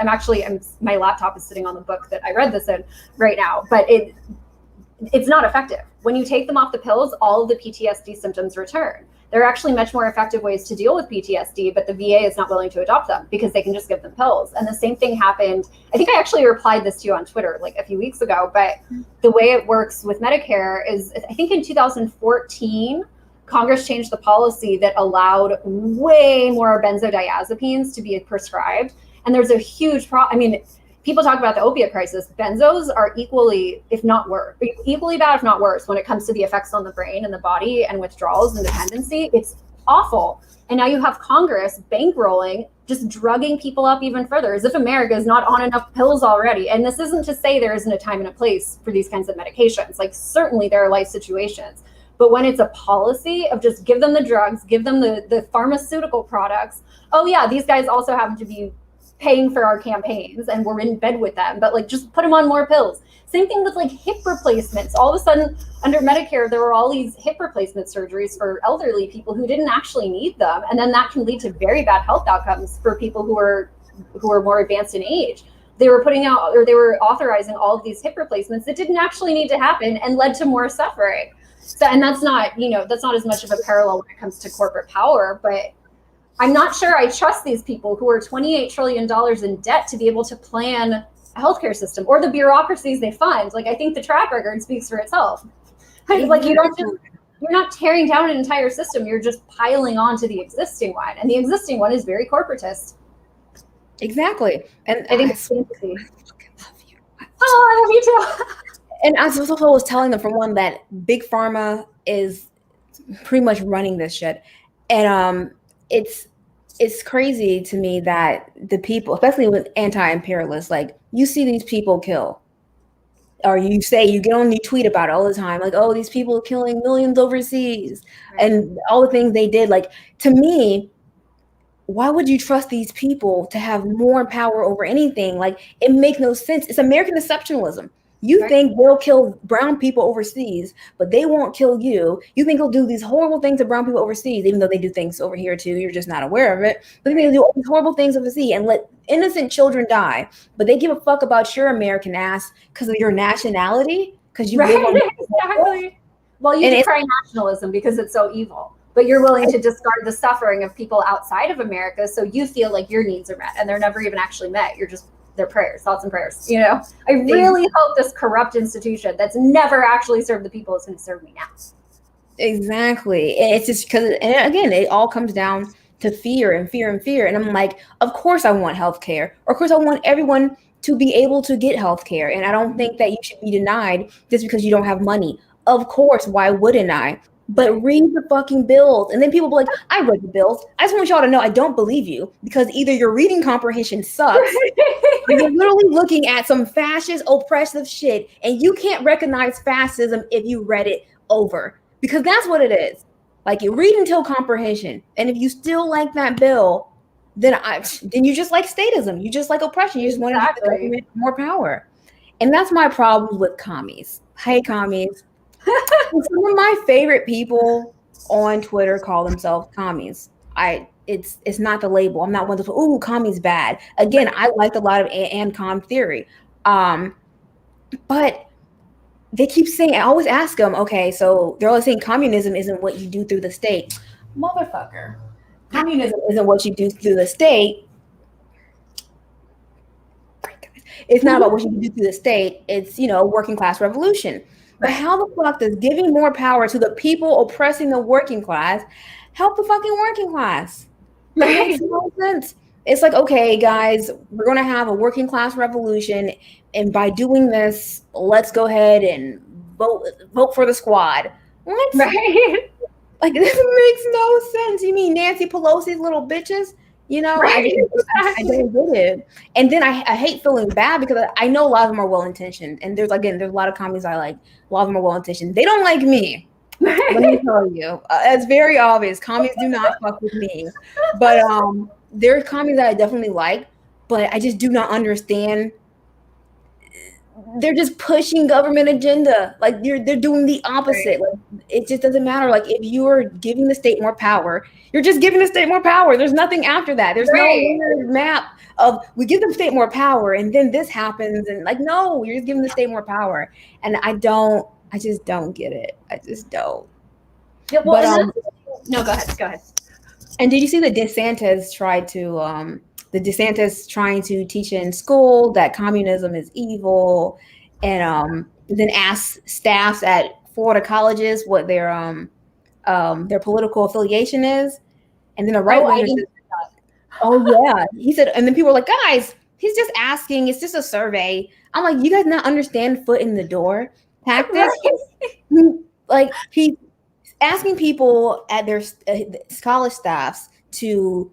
my laptop is sitting on the book that I read this in right now, but it's not effective. When you take them off the pills, all of the PTSD symptoms return. There are actually much more effective ways to deal with PTSD, but the VA is not willing to adopt them because they can just give them pills. And the same thing happened. I think I actually replied this to you on Twitter like a few weeks ago, but the way it works with Medicare is, I think in 2014, Congress changed the policy that allowed way more benzodiazepines to be prescribed. And there's a huge problem. I mean, people talk about the opiate crisis. Benzos are equally bad, if not worse, when it comes to the effects on the brain and the body and withdrawals and dependency. It's awful. And now you have Congress bankrolling, just drugging people up even further, as if America is not on enough pills already. And this isn't to say there isn't a time and a place for these kinds of medications. Like, certainly there are life situations. But when it's a policy of just give them the drugs, give them the pharmaceutical products, oh yeah, these guys also happen to be paying for our campaigns and we're in bed with them, but like, just put them on more pills. Same thing with like hip replacements. All of a sudden under Medicare, there were all these hip replacement surgeries for elderly people who didn't actually need them. And then that can lead to very bad health outcomes for people who are more advanced in age. They were authorizing all of these hip replacements that didn't actually need to happen and led to more suffering. So, and that's not as much of a parallel when it comes to corporate power, but I'm not sure I trust these people who are $28 trillion in debt to be able to plan a healthcare system, or the bureaucracies they fund. Like, I think the track record speaks for itself. Like, you're not tearing down an entire system, you're just piling on to the existing one. And the existing one is very corporatist. Exactly. And I think it's fantasy. I fucking love you. Oh, I love you too. And I was telling them, for one, that big pharma is pretty much running this shit. And it's crazy to me that the people, especially with anti-imperialists, like, you see these people kill, or you get on, you tweet about it all the time, like, oh, these people are killing millions overseas, right, and all the things they did. Like, to me, why would you trust these people to have more power over anything? Like, it makes no sense. It's American exceptionalism. You think they'll kill brown people overseas, but they won't kill you. You think they'll do these horrible things to brown people overseas, even though they do things over here too. You're just not aware of it. But they do all these horrible things overseas and let innocent children die. But they give a fuck about your American ass because of your nationality, because you live on exactly. Well, you decry nationalism because it's so evil, but you're willing to discard the suffering of people outside of America, so you feel like your needs are met, and they're never even actually met. You're just their prayers, thoughts and prayers. You know, I really hope this corrupt institution that's never actually served the people is going to serve me now. Exactly. And it's just because, and again, it all comes down to fear and fear and fear. And I'm like, of course I want healthcare. Or of course I want everyone to be able to get healthcare. And I don't think that you should be denied just because you don't have money. Of course, why wouldn't I? But read the fucking bills. And then people be like, I read the bills. I just want y'all to know I don't believe you, because either your reading comprehension sucks or you're literally looking at some fascist, oppressive shit, and you can't recognize fascism if you read it over. Because that's what it is. Like, you read until comprehension. And if you still like that bill, then you just like statism. You just like oppression. You just want to give the government more power. And that's my problem with commies. Hey, commies. Some of my favorite people on Twitter call themselves commies. It's not the label. I'm not one of those, ooh, commies bad. Again, I liked a lot of and-com theory. But they keep saying, I always ask them, okay, so they're always saying communism isn't what you do through the state. Motherfucker. Communism isn't what you do through the state. It's not about what you do through the state. It's, working class revolution. But how the fuck does giving more power to the people oppressing the working class help the fucking working class? It makes no sense. It's like, okay, guys, we're going to have a working class revolution. And by doing this, let's go ahead and vote for the squad. What? Right? Like, this makes no sense. You mean Nancy Pelosi's little bitches? I don't get it. And then I hate feeling bad because I know a lot of them are well-intentioned. And there's a lot of commies I like. A lot of them are well-intentioned. They don't like me. Let me tell you. It's very obvious. Commies do not fuck with me. But there's commies that I definitely like. But I just do not understand. They're just pushing government agenda. Like, they're doing the opposite. Like, it just doesn't matter. Like, if you're giving the state more power, you're just giving the state more power. There's nothing after that. There's no weird map of we give the state more power and then this happens, and like, no, you're just giving the state more power. And I just don't get it. I just don't. Yeah, well, no, go ahead. And did you see that DeSantis trying to teach in school that communism is evil, and then ask staffs at Florida colleges what their political affiliation is, and then a right winger said, "Oh yeah," he said, and then people were like, "Guys, he's just asking. It's just a survey." I'm like, "You guys not understand foot in the door tactics?" Like, he's asking people at their college staffs to,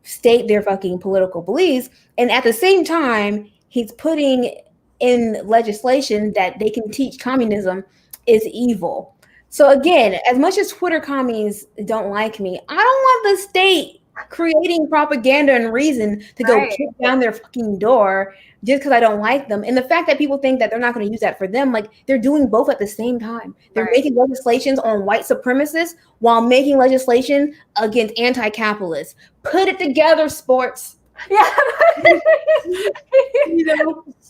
state their fucking political beliefs, and at the same time he's putting in legislation that they can teach communism is evil. So again, as much as Twitter commies don't like me, I don't want the state creating propaganda and reason to go kick down their fucking door just because I don't like them. And the fact that people think that they're not going to use that for them, like, they're doing both at the same time. They're making legislations on white supremacists while making legislation against anti-capitalists. Put it together, sports. Yeah.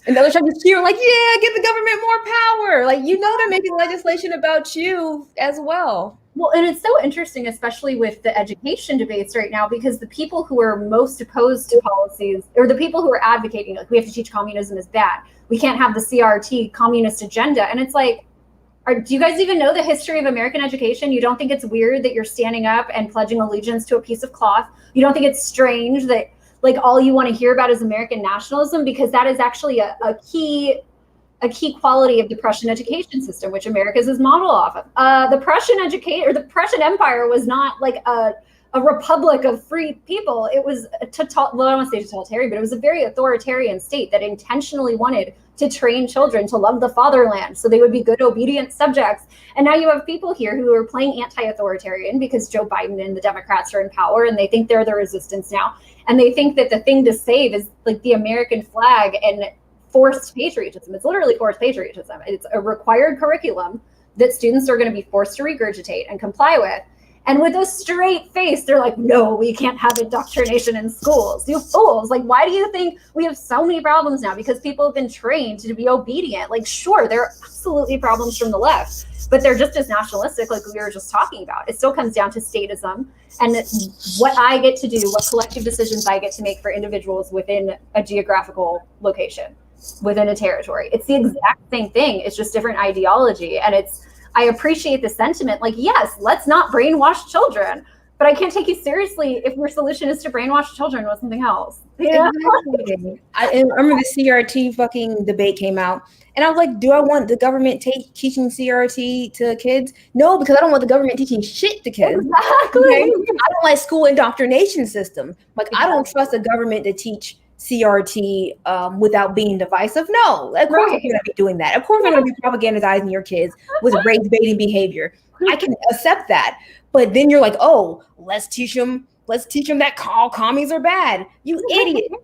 And the other side is cheering, like, yeah, give the government more power. Like, they're making legislation about you as well. Well, and it's so interesting, especially with the education debates right now, because the people who are most opposed to policies, or the people who are advocating, like, we have to teach communism is bad, we can't have the CRT communist agenda. And it's like, do you guys even know the history of American education? You don't think it's weird that you're standing up and pledging allegiance to a piece of cloth? You don't think it's strange that, like, all you want to hear about is American nationalism? Because that is actually a key quality of the Prussian education system, which America's is modeled off of. The Prussian Empire was not like a republic of free people. It was I don't want to say totalitarian, but it was a very authoritarian state that intentionally wanted to train children to love the fatherland so they would be good, obedient subjects. And now you have people here who are playing anti-authoritarian because Joe Biden and the Democrats are in power and they think they're the resistance now. And they think that the thing to save is like the American flag and forced patriotism. It's literally forced patriotism. It's a required curriculum that students are going to be forced to regurgitate and comply with. And with a straight face, they're like, no, we can't have indoctrination in schools. You fools. Like, why do you think we have so many problems now? Because people have been trained to be obedient. Like, sure, there are absolutely problems from the left, but they're just as nationalistic, like we were just talking about. It still comes down to statism and what I get to do, what collective decisions I get to make for individuals within a geographical location, within a territory. It's the exact same thing. It's just different ideology. And I appreciate the sentiment. Like, yes, let's not brainwash children, but I can't take you seriously if your solution is to brainwash children with something else. Yeah. Exactly. I remember the CRT fucking debate came out, and I was like, do I want the government teaching CRT to kids? No, because I don't want the government teaching shit to kids. Exactly. Okay? I don't like school indoctrination system. Like, exactly. I don't trust the government to teach CRT without being divisive. No, of course we're going to be doing that. Of course we're going to be propagandizing your kids with race baiting behavior. I can accept that. But then you're like, oh, let's teach them that all commies are bad. You idiots.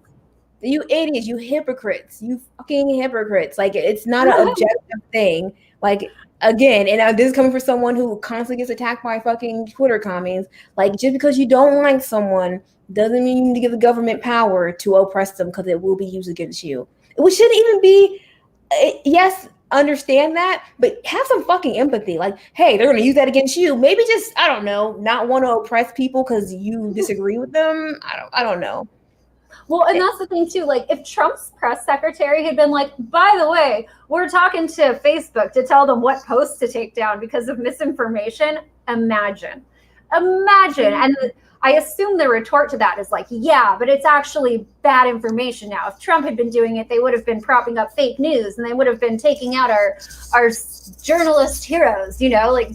You idiots, you hypocrites, you fucking hypocrites. Like, it's not an objective thing. Like, again, and this is coming from someone who constantly gets attacked by fucking Twitter comments. Like, just because you don't like someone doesn't mean you need to give the government power to oppress them, because it will be used against you. It shouldn't even be, yes, understand that, but have some fucking empathy. Like, hey, they're going to use that against you. Maybe just, I don't know, not want to oppress people because you disagree with them. I don't know. Well, and that's the thing too. Like, if Trump's press secretary had been like, by the way, we're talking to Facebook to tell them what posts to take down because of misinformation. Imagine. And I assume the retort to that is like, yeah, but it's actually bad information now. If Trump had been doing it, they would have been propping up fake news and they would have been taking out our journalist heroes, like,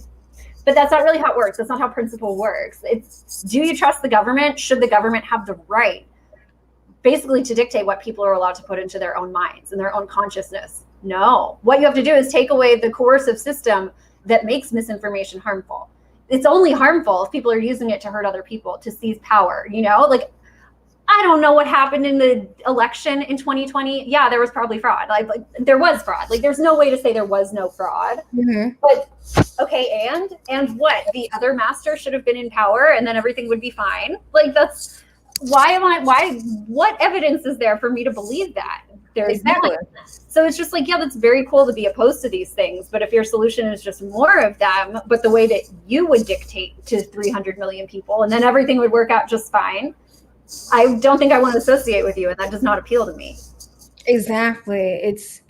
but that's not really how it works. That's not how principle works. It's, do you trust the government? Should the government have the right basically to dictate what people are allowed to put into their own minds and their own consciousness? No. What you have to do is take away the coercive system that makes misinformation harmful. It's only harmful if people are using it to hurt other people, to seize power, Like, I don't know what happened in the election in 2020. Yeah, there was probably fraud. Like there was fraud. Like, there's no way to say there was no fraud. Mm-hmm. But okay, and what? The other master should have been in power and then everything would be fine. Like, that's what evidence is there for me to believe that? There's none. So it's just like, yeah, that's very cool to be opposed to these things. But if your solution is just more of them, but the way that you would dictate to 300 million people, and then everything would work out just fine, I don't think I want to associate with you. And that does not appeal to me. Exactly. It's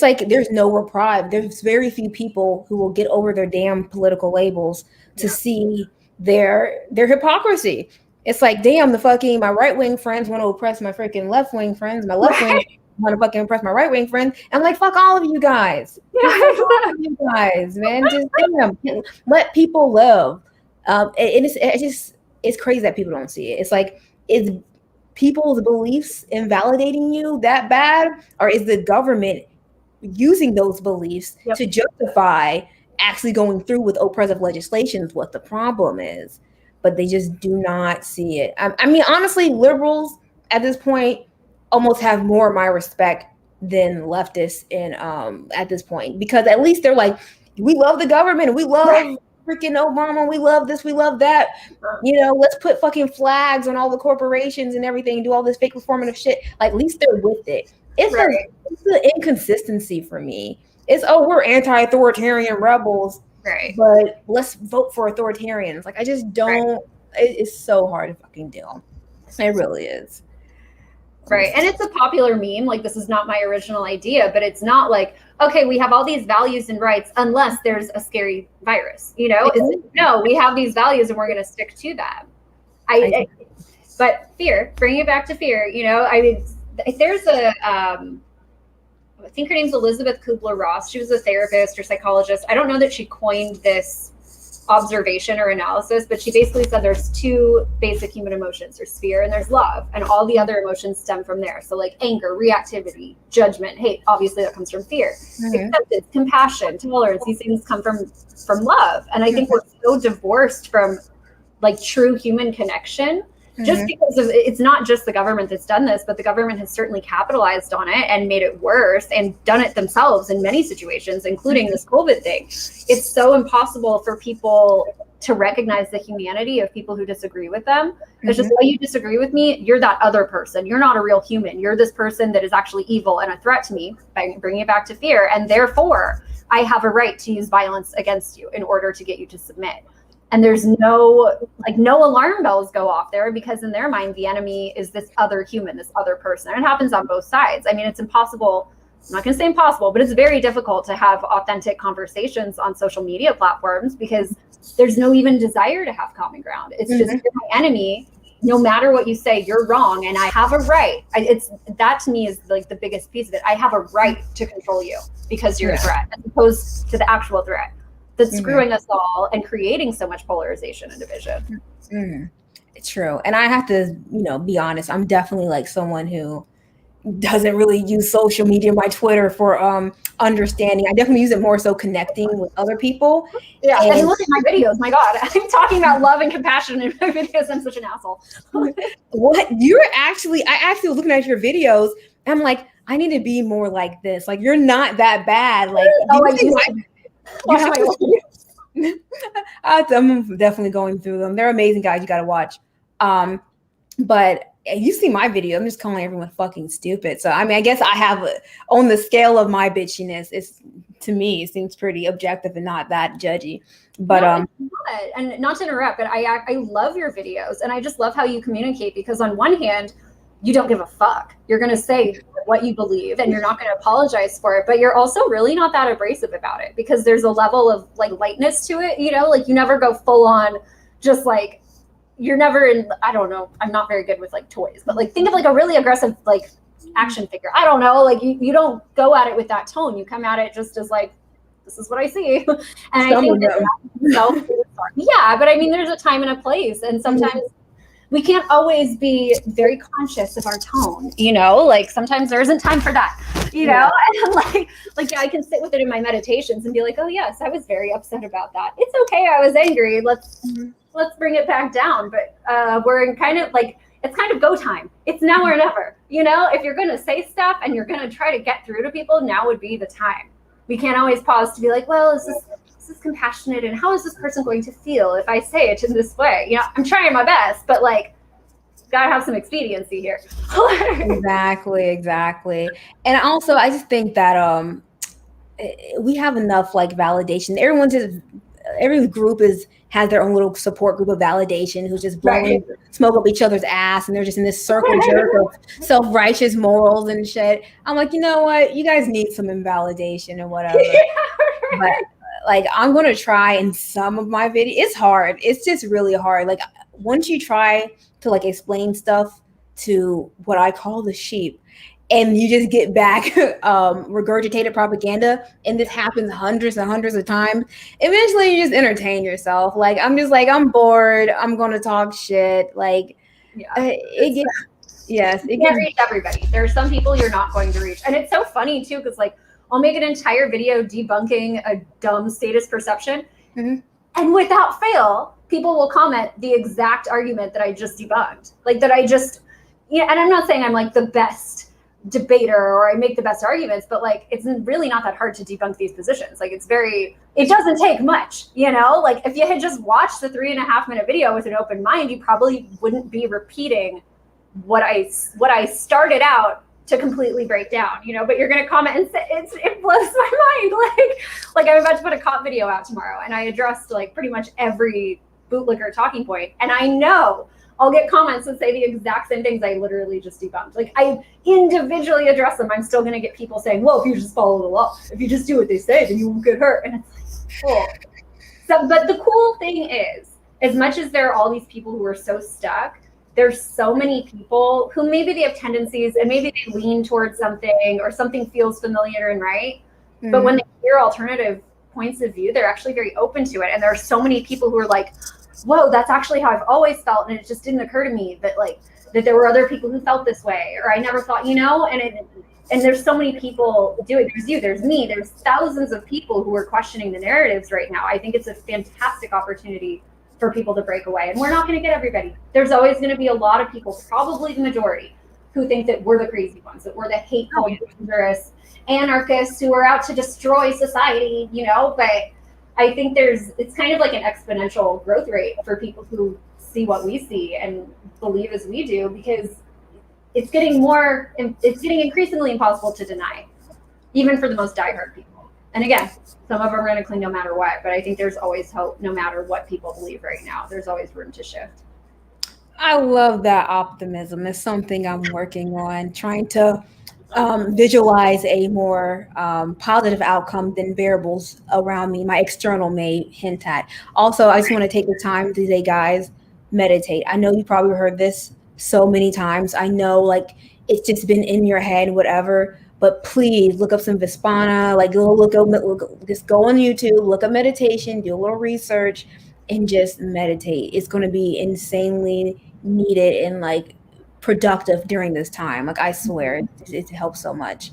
like there's no reprieve. There's very few people who will get over their damn political labels to see their hypocrisy. It's like, damn, my right-wing friends want to oppress my freaking left-wing friends. My left-wing want to fucking oppress my right-wing friends. And like, fuck all of you guys. All of you guys, man. Just damn, let people live. And it's crazy that people don't see it. It's like, is people's beliefs invalidating you that bad? Or is the government using those beliefs to justify actually going through with oppressive legislation is what the problem is? But they just do not see it. I mean, honestly, liberals at this point almost have more of my respect than leftists at this point, because at least they're like, we love the government, we love freaking Obama, we love this, we love that. Let's put fucking flags on all the corporations and everything, do all this fake performative shit. Like, at least they're with it. It's the inconsistency for me. It's, we're anti-authoritarian rebels. Right. But let's vote for authoritarians. Like, I just don't, it's so hard to fucking do. It really is. Right. And it's a popular meme. Like, this is not my original idea, but it's not like, okay, we have all these values and rights unless there's a scary virus, No, we have these values and we're going to stick to them. But fear, bringing it back to fear, there's I think her name's Elizabeth Kubler-Ross. She was a therapist or psychologist. I don't know that she coined this observation or analysis, but she basically said there's two basic human emotions. There's fear and there's love, and all the other emotions stem from there. So like anger, reactivity, judgment, hate, obviously that comes from fear. Acceptance, compassion, tolerance, these things come from love. And I think we're so divorced from like true human connection, just because of, it's not just the government that's done this, but the government has certainly capitalized on it and made it worse and done it themselves in many situations, including this COVID thing. It's so impossible for people to recognize the humanity of people who disagree with them. It's just, why you disagree with me, you're that other person. You're not a real human. You're this person that is actually evil and a threat to me, by bringing it back to fear. And therefore, I have a right to use violence against you in order to get you to submit. And there's no alarm bells go off there, because in their mind, the enemy is this other human, this other person. And it happens on both sides. I mean, it's impossible. I'm not going to say impossible, but it's very difficult to have authentic conversations on social media platforms, because there's no even desire to have common ground. It's just, you're my enemy. No matter what you say, you're wrong. And I have a right. That to me is like the biggest piece of it. I have a right to control you because you're a threat, as opposed to the actual threat that's screwing us all and creating so much polarization and division. It's true. And I have to, be honest. I'm definitely like someone who doesn't really use social media, my Twitter, for understanding. I definitely use it more so connecting with other people. Yeah, and look at my videos. My God, I'm talking about love and compassion in my videos. I'm such an asshole. What? I actually was looking at your videos, and I'm like, I need to be more like this. Like, you're not that bad. Like, I'm definitely going through them. They're amazing, guys. You got to watch. But you see my video, I'm just calling everyone fucking stupid. So, I mean, I guess I have on the scale of my bitchiness, to me, it seems pretty objective and not that judgy. But and not to interrupt, but I love your videos, and I just love how you communicate, because on one hand, you don't give a fuck. You're going to say what you believe, and you're not going to apologize for it, but you're also really not that abrasive about it, because there's a level of like lightness to it, like you never go full on, just like, you're never in, I don't know, I'm not very good with like toys, but like think of like a really aggressive like action figure. I don't know, like you don't go at it with that tone. You come at it just as like, this is what I see. And I think yeah, but I mean, there's a time and a place, and sometimes we can't always be very conscious of our tone, like sometimes there isn't time for that, and like I can sit with it in my meditations and be like, oh yes, I was very upset about that. It's okay. I was angry. Let's bring it back down. But we're in kind of like, it's kind of go time. It's now or never, if you're going to say stuff and you're going to try to get through to people, now would be the time. We can't always pause to be like, well, is this compassionate, and how is this person going to feel if I say it in this way? I'm trying my best, but like, gotta have some expediency here. Exactly. And also, I just think that we have enough like validation. Every group has their own little support group of validation who's just blowing smoke up each other's ass, and they're just in this circle jerk of self-righteous morals and shit. I'm like, you know what? You guys need some invalidation or whatever. But like, I'm gonna try in some of my videos. It's hard. It's just really hard. Like, once you try to like explain stuff to what I call the sheep, and you just get back regurgitated propaganda, and this happens hundreds and hundreds of times, eventually you just entertain yourself. Like, I'm just like, I'm bored, I'm gonna talk shit. Like, it can't reach everybody. There are some people you're not going to reach. And it's so funny too, because like, I'll make an entire video debunking a dumb status perception, and without fail, people will comment the exact argument that I just debunked. Like, that I just, and I'm not saying I'm like the best debater or I make the best arguments, but like, it's really not that hard to debunk these positions. Like, it doesn't take much, like if you had just watched the 3.5 minute video with an open mind, you probably wouldn't be repeating what I started out to completely break down, but you're going to comment and say, it blows my mind. Like I'm about to put a cop video out tomorrow, and I addressed like pretty much every bootlicker talking point. And I know I'll get comments that say the exact same things I literally just debunked. Like, I individually address them. I'm still going to get people saying, well, if you just follow the law, if you just do what they say, then you won't get hurt. And it's like, cool. So, but the cool thing is, as much as there are all these people who are so stuck, there's so many people who maybe they have tendencies and maybe they lean towards something or something feels familiar and right. But when they hear alternative points of view, they're actually very open to it. And there are so many people who are like, whoa, that's actually how I've always felt. And it just didn't occur to me that that there were other people who felt this way, or I never thought, and there's so many people do it. There's you, there's me, there's thousands of people who are questioning the narratives right now. I think it's a fantastic opportunity for people to break away. And we're not going to get everybody. There's always going to be a lot of people, probably the majority, who think that we're the crazy ones, that we're the hateful, dangerous anarchists who are out to destroy society, but I think it's kind of like an exponential growth rate for people who see what we see and believe as we do, because it's getting increasingly impossible to deny, even for the most diehard people. And again, some of them are going to cling no matter what, but I think there's always hope no matter what people believe right now. There's always room to shift. I love that optimism. It's something I'm working on, trying to visualize a more positive outcome than variables around me, my external may hint at. Also, I just want to take the time to say, guys, meditate. I know you probably heard this so many times. I know it's just been in your head, whatever, but please look up some Vispana, just go on YouTube, look up meditation, do a little research, and just meditate. It's going to be insanely needed and productive during this time. I swear it helps so much.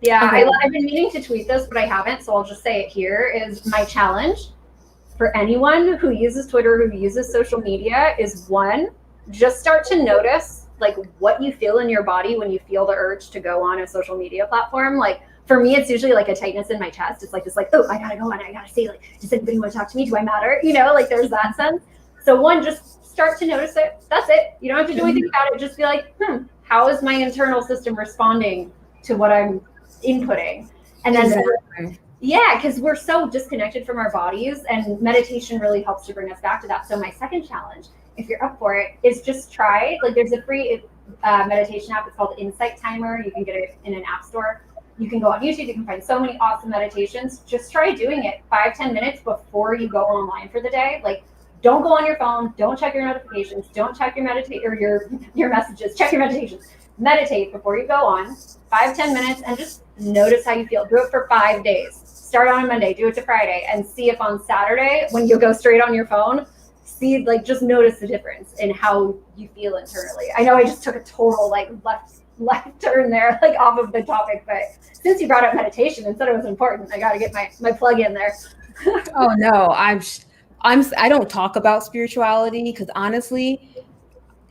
Yeah, okay. I've been meaning to tweet this, but I haven't, so I'll just say it here. Is my challenge for anyone who uses Twitter, who uses social media, is one, just start to notice what you feel in your body when you feel the urge to go on a social media platform. For me, it's usually a tightness in my chest. It's oh, I gotta go on, I gotta see, does anybody want to talk to me? Do I matter? There's that sense. So one, just start to notice it. That's it. You don't have to do anything about it. Just be how is my internal system responding to what I'm inputting? And then exactly. Yeah, because we're so disconnected from our bodies, and meditation really helps to bring us back to that. So my second challenge, if you're up for it, is just try, there's a free meditation app. It's called Insight Timer. You can get it in an app store. You can go on YouTube. You can find so many awesome meditations. Just try doing it 5-10 minutes before you go online for the day. Don't go on your phone. Don't check your notifications. Don't check your messages. Check your meditations. Meditate before you go on 5-10 minutes and just notice how you feel. Do it for 5 days. Start on a Monday, do it to Friday, and see if on Saturday, when you go straight on your phone, just notice the difference in how you feel internally. I know I just took a total left turn there, off of the topic, but since you brought up meditation and said it was important, I got to get my plug in there. Oh no, I don't talk about spirituality because honestly,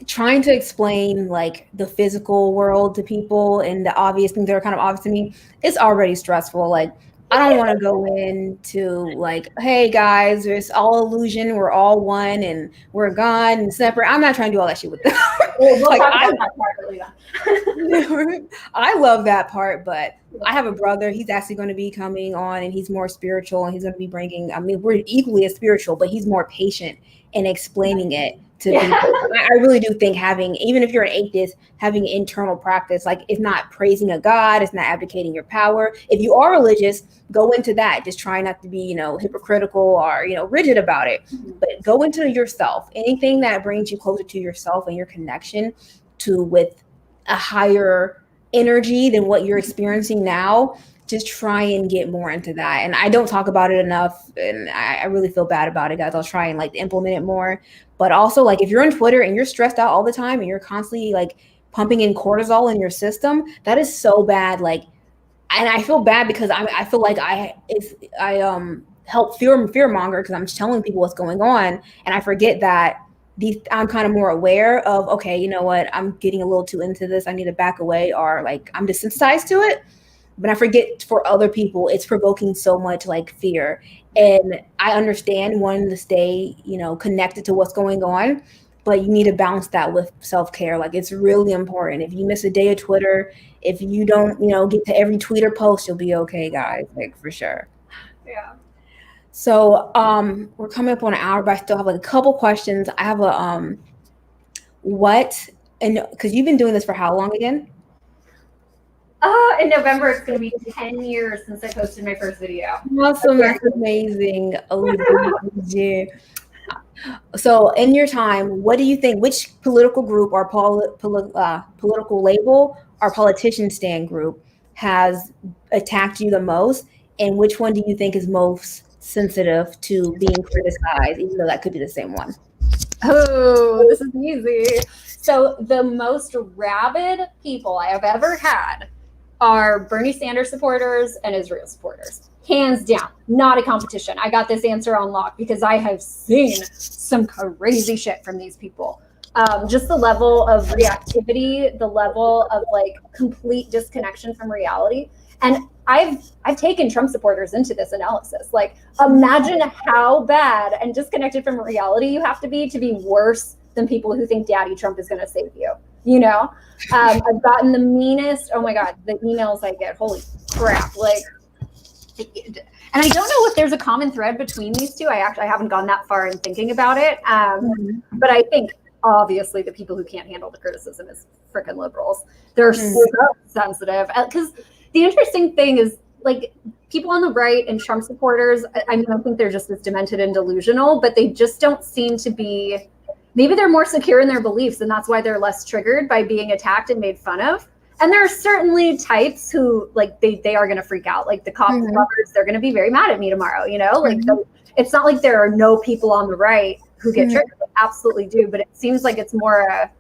trying to explain the physical world to people and the obvious things that are kind of obvious to me, it's already stressful. I don't want to go into hey guys, it's all illusion, we're all one and we're gone and separate. I'm not trying to do all that shit with them. I love that part, but I have a brother, he's actually going to be coming on and he's more spiritual and he's going to be bringing, we're equally as spiritual, but he's more patient in explaining it to people. I really do think even if you're an atheist, having internal practice, it's not praising a god, it's not abdicating your power. If you are religious, go into that. Just try not to be, hypocritical or, rigid about it, but go into yourself. Anything that brings you closer to yourself and your connection with a higher energy than what you're experiencing now, just try and get more into that. And I don't talk about it enough, and I really feel bad about it, guys. I'll try and implement it more. But also, if you're on Twitter and you're stressed out all the time and you're constantly pumping in cortisol in your system, that is so bad. And I feel bad because I feel like I help fear monger because I'm telling people what's going on, and I forget that I'm kind of more aware of, okay, you know what, I'm getting a little too into this, I need to back away, or I'm desensitized to it. But I forget for other people, it's provoking so much fear. And I understand wanting to stay, connected to what's going on, but you need to balance that with self-care. It's really important. If you miss a day of Twitter, if you don't, get to every tweet or post, you'll be okay, guys, for sure. Yeah. So we're coming up on an hour, but I still have a couple questions. I have because you've been doing this for how long again? In November, it's going to be 10 years since I posted my first video. Awesome. That's amazing. So in your time, what do you think, which political group or political label or politician stand group has attacked you the most? And which one do you think is most sensitive to being criticized, even though that could be the same one? Oh, this is easy. So the most rabid people I have ever had are Bernie Sanders supporters and Israel supporters. Hands down, not a competition. I got this answer on lock because I have seen some crazy shit from these people. Just the level of reactivity, the level of like complete disconnection from reality. And I've taken Trump supporters into this analysis. Like, imagine how bad and disconnected from reality you have to be worse than people who think Daddy Trump is going to save you. You know, I've gotten the meanest. Oh my God, the emails I get. Holy crap! Like, and I don't know if there's a common thread between these two. I haven't gone that far in thinking about it. But I think obviously the people who can't handle the criticism is freaking liberals. They're so sensitive because. The interesting thing is, like, people on the right and Trump supporters, I mean, I think they're just as demented and delusional, but they just don't seem to be, maybe they're more secure in their beliefs, and that's why they're less triggered by being attacked and made fun of. And there are certainly types who, like, they are going to freak out. Like, the cop lovers, they're going to be very mad at me tomorrow, you know? Like, it's not like there are no people on the right who get triggered. They absolutely do, but it seems like it's more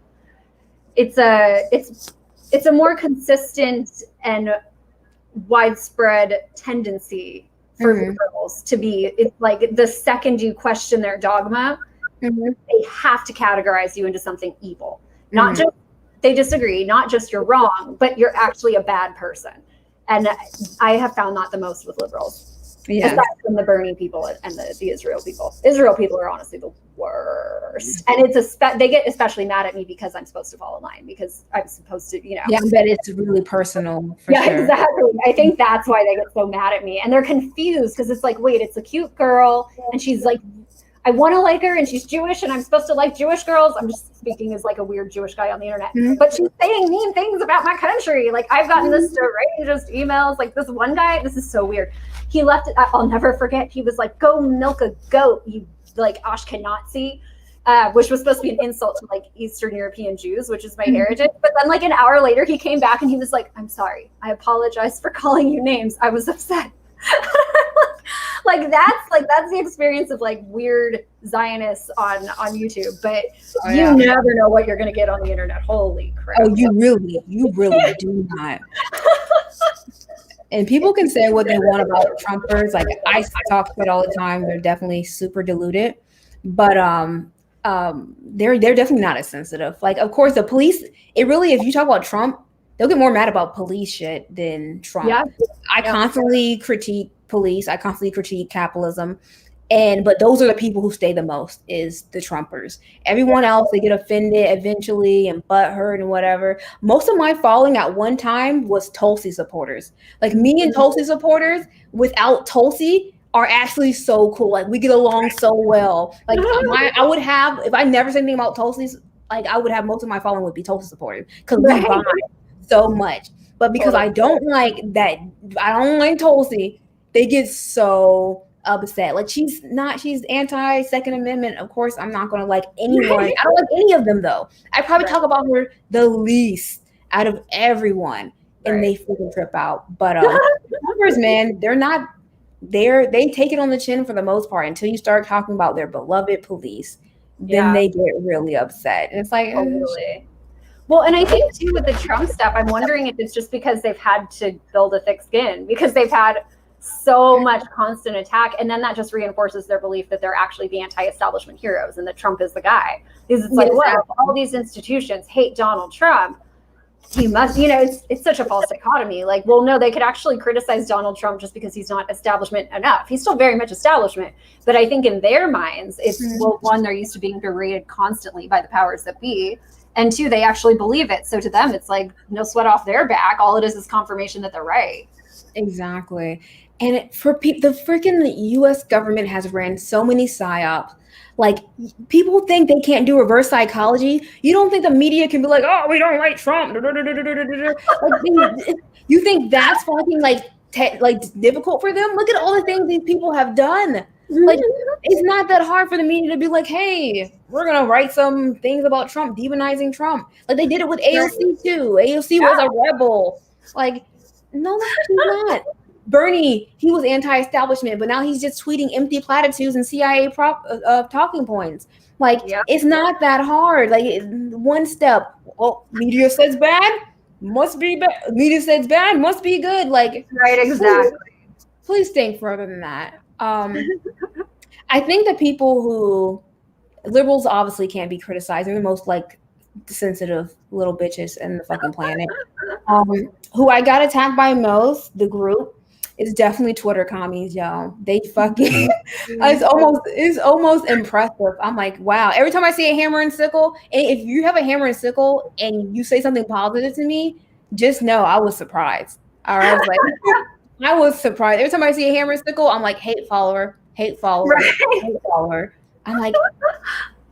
it's a more consistent and widespread tendency for liberals to be. It's like the second you question their dogma, they have to categorize you into something evil. Not just they disagree, not just you're wrong, but you're actually a bad person. And I have found that the most with liberals. Aside from the Bernie people and the Israel people. Israel people are honestly the worst. And it's they get especially mad at me because I'm supposed to fall in line, because I'm supposed to, you know. Yeah, I bet it's really personal. For sure. Exactly. I think that's why they get so mad at me. And they're confused because it's like, wait, it's a cute girl. And she's like, I want to like her, and she's Jewish, and I'm supposed to like Jewish girls. I'm just speaking as like a weird Jewish guy on the internet. But she's saying mean things about my country. Like, I've gotten this strangest emails. Like, this one guy, this is so weird. He left it, I'll never forget. He was like, go milk a goat, you like Ashkenazi, which was supposed to be an insult to like Eastern European Jews, which is my heritage. But then like an hour later, he came back and he was like, I'm sorry. I apologize for calling you names. I was upset. That's the experience of like weird Zionists on YouTube. But you never know what you're going to get on the internet. Holy crap. Oh, you really do not. And people can say what they want about Trumpers. Like, I talk about it all the time. They're definitely super deluded, but they're definitely not as sensitive. Like, of course, the police. It really, if you talk about Trump, they'll get more mad about police shit than Trump. Yeah. I constantly critique police. I constantly critique capitalism. But those are the people who stay the most, is the Trumpers. Everyone else, they get offended eventually and butthurt and whatever. Most of my following at one time was Tulsi supporters. Like, me and Tulsi supporters without Tulsi are actually so cool. Like, we get along so well. Like, I would have, if I never said anything about Tulsi's, like, I would have most of my following would be Tulsi supporters because we vibe so much. But because I don't like Tulsi, they get so upset. Like, she's anti Second Amendment. Of course, I'm not gonna like anyone. I don't like any of them though. I probably talk about her the least out of everyone, and they freaking trip out. But numbers, man, they take it on the chin for the most part until you start talking about their beloved police. Then they get really upset. And it's like, really. Well, and I think too with the Trump stuff, I'm wondering if it's just because they've had to build a thick skin, because they've had so much constant attack, and then that just reinforces their belief that they're actually the anti-establishment heroes and that Trump is the guy. Because it's like, well, if all these institutions hate Donald Trump, he must, it's such a false dichotomy. Like, well, no, they could actually criticize Donald Trump just because he's not establishment enough. He's still very much establishment. But I think in their minds, it's, well, one, they're used to being berated constantly by the powers that be. And two, they actually believe it. So to them, it's like no sweat off their back. All it is confirmation that they're right. Exactly. And for the freaking U.S. government has ran so many psyops. Like, people think they can't do reverse psychology. You don't think the media can be like, oh, we don't like Trump. Like, you think that's fucking like difficult for them? Look at all the things these people have done. Like, it's not that hard for the media to be like, hey, we're gonna write some things about Trump, demonizing Trump. Like, they did it with AOC too. AOC was a rebel. Like, no, she's not. Bernie, he was anti-establishment, but now he's just tweeting empty platitudes and CIA talking points. Like, it's not that hard. Like, one step. Oh, media says bad, must be bad. Media says bad, must be good. Like, right, exactly. Please think further than that. I think that people who liberals obviously can't be criticized. They're the most like sensitive little bitches in the fucking planet. Who I got attacked by most, the group, is definitely Twitter commies, y'all. They fucking it's almost impressive. I'm like, wow. Every time I see a hammer and sickle, and if you have a hammer and sickle and you say something positive to me, just know I was surprised. All right. I was surprised. Every time I see a hammer and sickle, I'm like, hate follower, hate follower, hate follower. I'm like,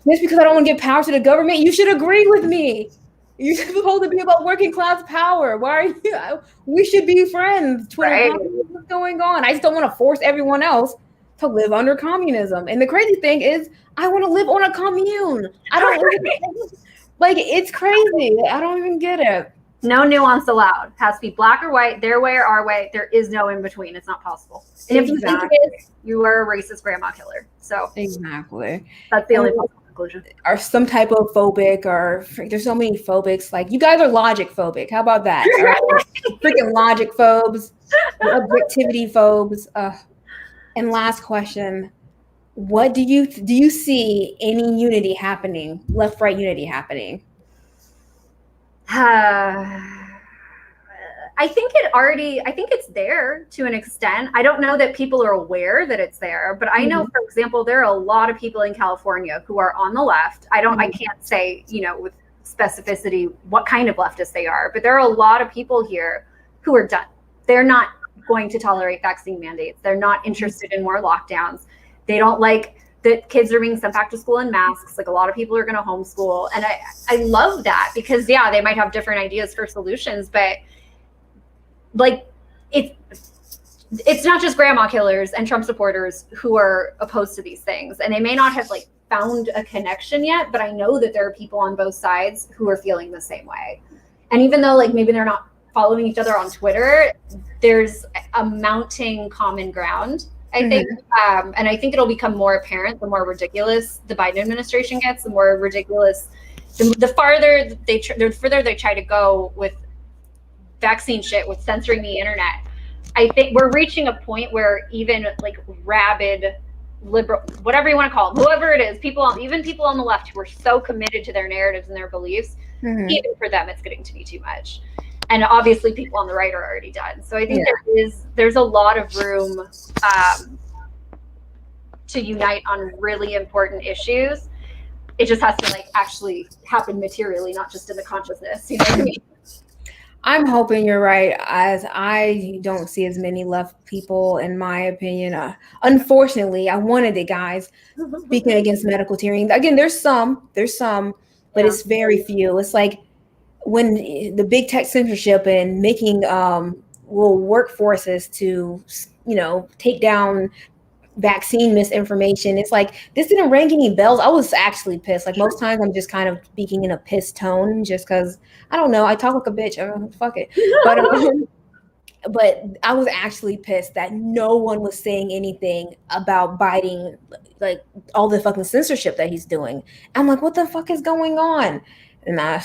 just because I don't want to give power to the government, you should agree with me. You're supposed to be about working class power. Why are you? We should be friends. Twitter, what's going on? I just don't want to force everyone else to live under communism. And the crazy thing is, I want to live on a commune. I don't like. It's crazy. I don't even get it. No nuance allowed. It has to be black or white, their way or our way. There is no in between. It's not possible. And if you think it is, you are a racist grandma killer. So exactly, that's the only possible conclusion. Or some type of phobic, or there's so many phobics. Like, you guys are logic phobic. How about that? Freaking logic phobes, objectivity phobes. And last question: what do you see any unity happening? Left right unity happening? I think it's there to an extent. I don't know that people are aware that it's there, but I know, for example, there are a lot of people in California who are on the left. I can't say, with specificity what kind of leftist they are, but there are a lot of people here who are done. They're not going to tolerate vaccine mandates. They're not interested in more lockdowns. They don't like that kids are being sent back to school in masks. Like, a lot of people are going to homeschool. And I love that, because they might have different ideas for solutions, but like, it's not just grandma killers and Trump supporters who are opposed to these things. And they may not have like found a connection yet, but I know that there are people on both sides who are feeling the same way. And even though like maybe they're not following each other on Twitter, there's a mounting common ground, I think. And I think it'll become more apparent the more ridiculous the Biden administration gets, the more ridiculous, the farther they try to go with vaccine shit, with censoring the internet. I think we're reaching a point where even like rabid liberal, whatever you want to call them, whoever it is, even people on the left who are so committed to their narratives and their beliefs, even for them, it's getting to be too much. And obviously people on the right are already done. So I think there's a lot of room to unite on really important issues. It just has to like actually happen materially, not just in the consciousness. You know what I mean? I'm hoping you're right, as I don't see as many left people, in my opinion. Unfortunately, I wanted it, guys. Speaking against medical tyranny, again, there's some, but it's very few. It's like when the big tech censorship and making workforces to, take down vaccine misinformation. It's like, this didn't ring any bells. I was actually pissed. Like, most times I'm just kind of speaking in a pissed tone, just because I don't know, I talk like a bitch. Fuck it. But I was actually pissed that no one was saying anything about Biden, like all the fucking censorship that he's doing. I'm like, what the fuck is going on? And I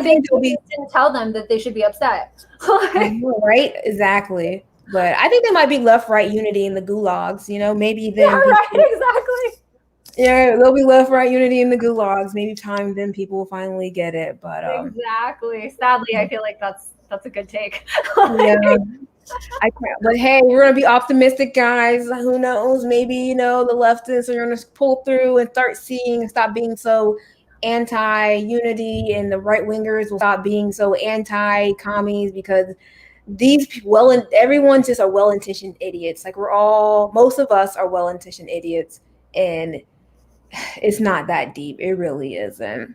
think didn't tell them that they should be upset. Right? Exactly. But I think there might be left-right unity in the gulags, maybe then. Yeah, right, exactly. Yeah, there'll be left-right unity in the gulags. Maybe time then people will finally get it. But exactly. Sadly, I feel like that's a good take. Yeah. But hey, we're gonna be optimistic, guys. Who knows? Maybe the leftists are gonna pull through and start seeing and stop being so anti-unity, and the right-wingers will stop being so anti-commies, because these people, everyone's just are well-intentioned idiots. Like, most of us are well-intentioned idiots, and it's not that deep. It really isn't.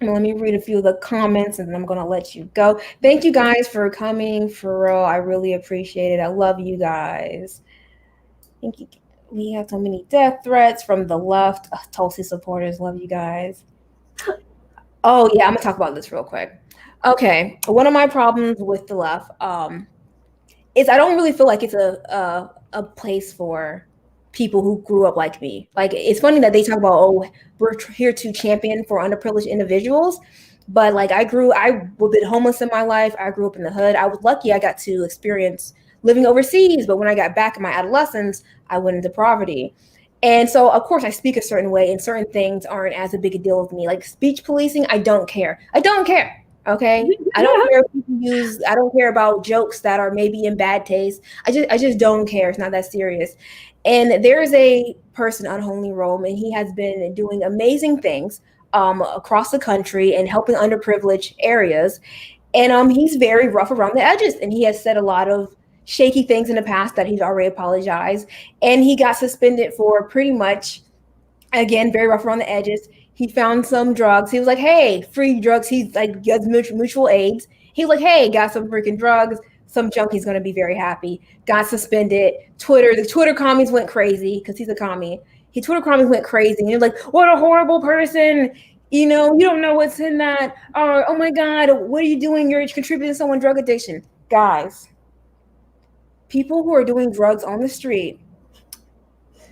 Let me read a few of the comments, and then I'm going to let you go. Thank you guys for coming. For real, I really appreciate it. I love you guys. Thank you. We have so many death threats from the left. Tulsi supporters, love you guys. Oh, yeah, I'm going to talk about this real quick. Okay, one of my problems with the left I don't really feel like it's a place for people who grew up like me. Like, it's funny that they talk about, oh, we're here to champion for underprivileged individuals, but like I was been homeless in my life. I grew up in the hood. I was lucky I got to experience living overseas, but when I got back in my adolescence, I went into poverty. And so, of course, I speak a certain way, and certain things aren't as a big a deal with me. Like speech policing, I don't care. I don't care. Okay, I don't care if people use. I don't care about jokes that are maybe in bad taste. I just don't care. It's not that serious. And there is a person, Unholy Rome, and he has been doing amazing things across the country and helping underprivileged areas. And he's very rough around the edges, and he has said a lot of shaky things in the past that he's already apologized. And he got suspended for pretty much, again, very rough around the edges. He found some drugs. He was like, hey, free drugs. He's like, gets mutual aids. He was like, hey, got some freaking drugs. Some junkie's going to be very happy. Got suspended. The Twitter commies went crazy because he's a commie. Twitter commies went crazy. And you're like, what a horrible person. You know, you don't know what's in that. Oh my God, what are you doing? You're contributing to someone's drug addiction. Guys, people who are doing drugs on the street,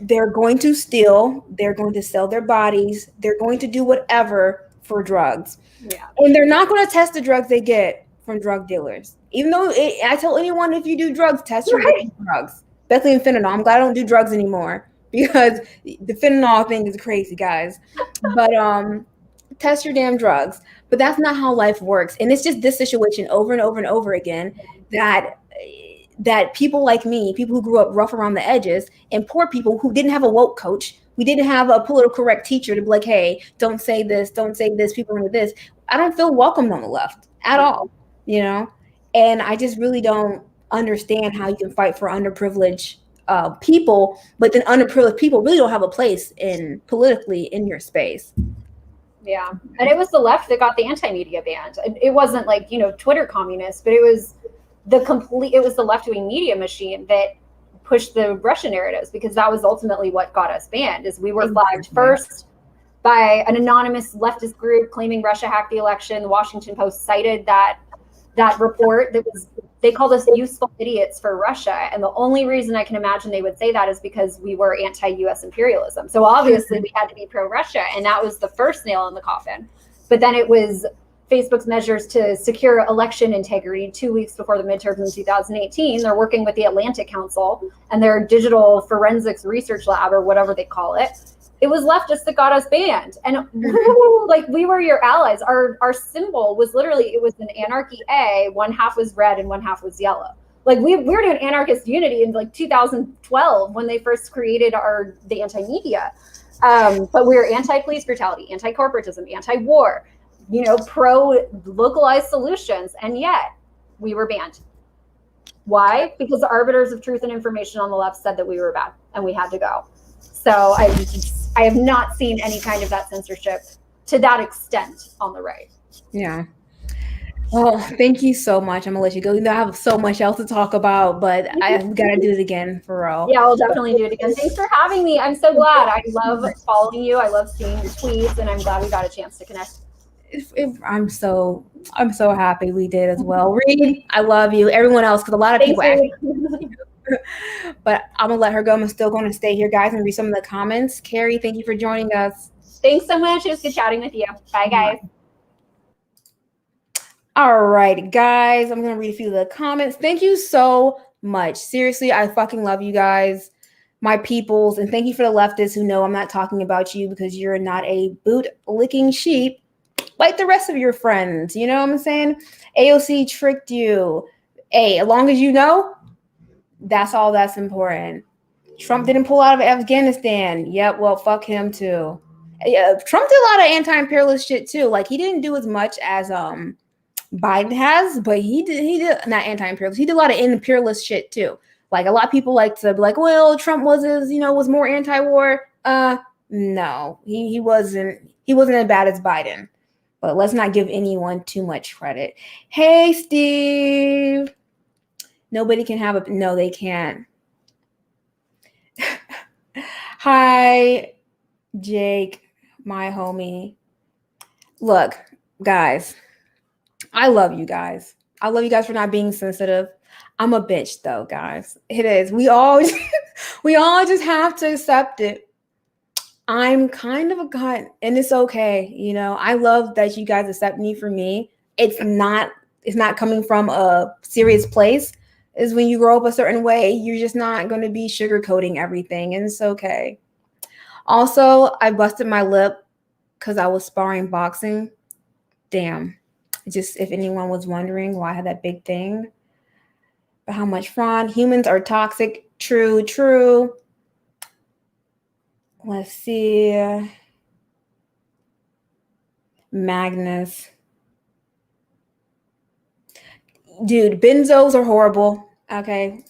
they're going to steal, they're going to sell their bodies, they're going to do whatever for drugs. Yeah. And they're not going to test the drugs they get from drug dealers. Even though I tell anyone, if you do drugs, test your drugs. Especially in fentanyl. I'm glad I don't do drugs anymore because the fentanyl thing is crazy, guys. But test your damn drugs. But that's not how life works. And it's just this situation over and over and over again that people like me, people who grew up rough around the edges, and poor people who didn't have a woke coach, we didn't have a political correct teacher to be like, hey, don't say this, people are into this. I don't feel welcomed on the left at all, you know? And I just really don't understand how you can fight for underprivileged people, but then underprivileged people really don't have a place politically in your space. Yeah. And it was the left that got the anti-media banned. It wasn't like, Twitter communists, but it was the left-wing media machine that pushed the Russia narratives, because that was ultimately what got us banned. Is we were flagged first by an anonymous leftist group claiming Russia hacked the election. The Washington Post cited that report they called us useful idiots for Russia. And the only reason I can imagine they would say that is because we were anti-US imperialism. So obviously we had to be pro-Russia, and that was the first nail in the coffin. But then it was Facebook's measures to secure election integrity 2 weeks before the midterms in 2018. They're working with the Atlantic Council and their digital forensics research lab, or whatever they call it. It was leftists that got us banned. And like, we were your allies. Our symbol was literally, it was an anarchy A, one half was red and one half was yellow. Like we were doing anarchist unity in like 2012 when they first created the anti-media. But we were anti-police brutality, anti-corporatism, anti-war, pro-localized solutions, and yet we were banned. Why? Because the arbiters of truth and information on the left said that we were bad and we had to go. So I have not seen any kind of that censorship to that extent on the right. Yeah. Well, thank you so much. I'm gonna let you go. I have so much else to talk about, but I've got to do it again for real. Yeah, we'll definitely do it again. Thanks for having me. I'm so glad. I love following you. I love seeing your tweets, and I'm glad we got a chance to connect. I'm so happy we did as well. Reed, I love you. Everyone else, because a lot of people actually. But I'm gonna let her go. I'm still going to stay here, guys, and read some of the comments. Carey, thank you for joining us. Thanks so much. It was good chatting with you. Bye, guys. All right, guys, I'm gonna read a few of the comments. Thank you so much. Seriously, I fucking love you guys, my peoples, and thank you for the leftists who know I'm not talking about you because you're not a boot-licking sheep like the rest of your friends. You know what I'm saying? AOC tricked you. Hey, as long as you know, that's all that's important. Trump didn't pull out of Afghanistan. Yep, well, fuck him too. Yeah, Trump did a lot of anti-imperialist shit too. Like, he didn't do as much as Biden has, but he did not anti-imperialist. He did a lot of imperialist shit too. Like, a lot of people like to be like, well, Trump was more anti-war. No, he wasn't as bad as Biden. But let's not give anyone too much credit. Hey, Steve. Nobody can have no, they can't. Hi, Jake, my homie. Look, guys, I love you guys. I love you guys for not being sensitive. I'm a bitch though, guys. It is. We all we all just have to accept it. I'm kind of a cunt, and it's okay. You know, I love that you guys accept me for me. It's not coming from a serious place. Is when you grow up a certain way, you're just not going to be sugarcoating everything, and it's okay. Also, I busted my lip because I was sparring boxing. Damn. Just if anyone was wondering why I had that big thing. But how much fun. Humans are toxic. True, true. Let's see. Magnus. Dude, benzos are horrible. Okay.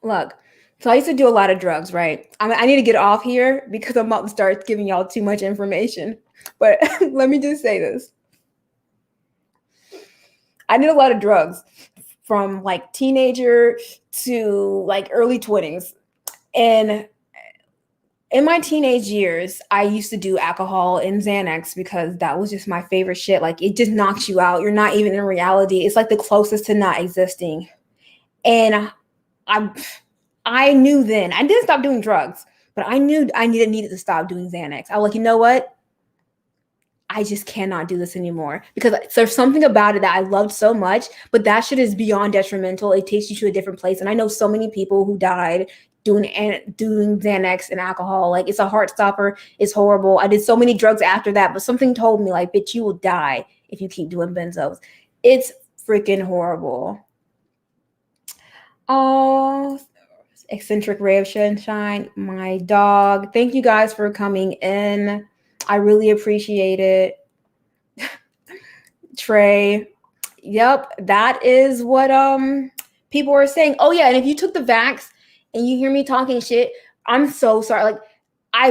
Look, so I used to do a lot of drugs, right? I need to get off here because I'm about to start giving y'all too much information. But let me just say this. I did a lot of drugs from like teenager to like early 20s. And in my teenage years, I used to do alcohol and Xanax because that was just my favorite shit. Like it just knocks you out. You're not even in reality. It's like the closest to not existing. And I knew then, I didn't stop doing drugs, but I knew I needed to stop doing Xanax. I was like, you know what? I just cannot do this anymore because there's something about it that I loved so much, but that shit is beyond detrimental. It takes you to a different place. And I know so many people who died doing Xanax and alcohol. Like it's a heart stopper. It's horrible. I did so many drugs after that, but something told me like, bitch, you will die if you keep doing benzos. It's freaking horrible. Oh, eccentric ray of sunshine, my dog. Thank you guys for coming in. I really appreciate it. Trey. Yep, that is what people are saying. Oh yeah, and if you took the vax and you hear me talking shit, I'm so sorry. Like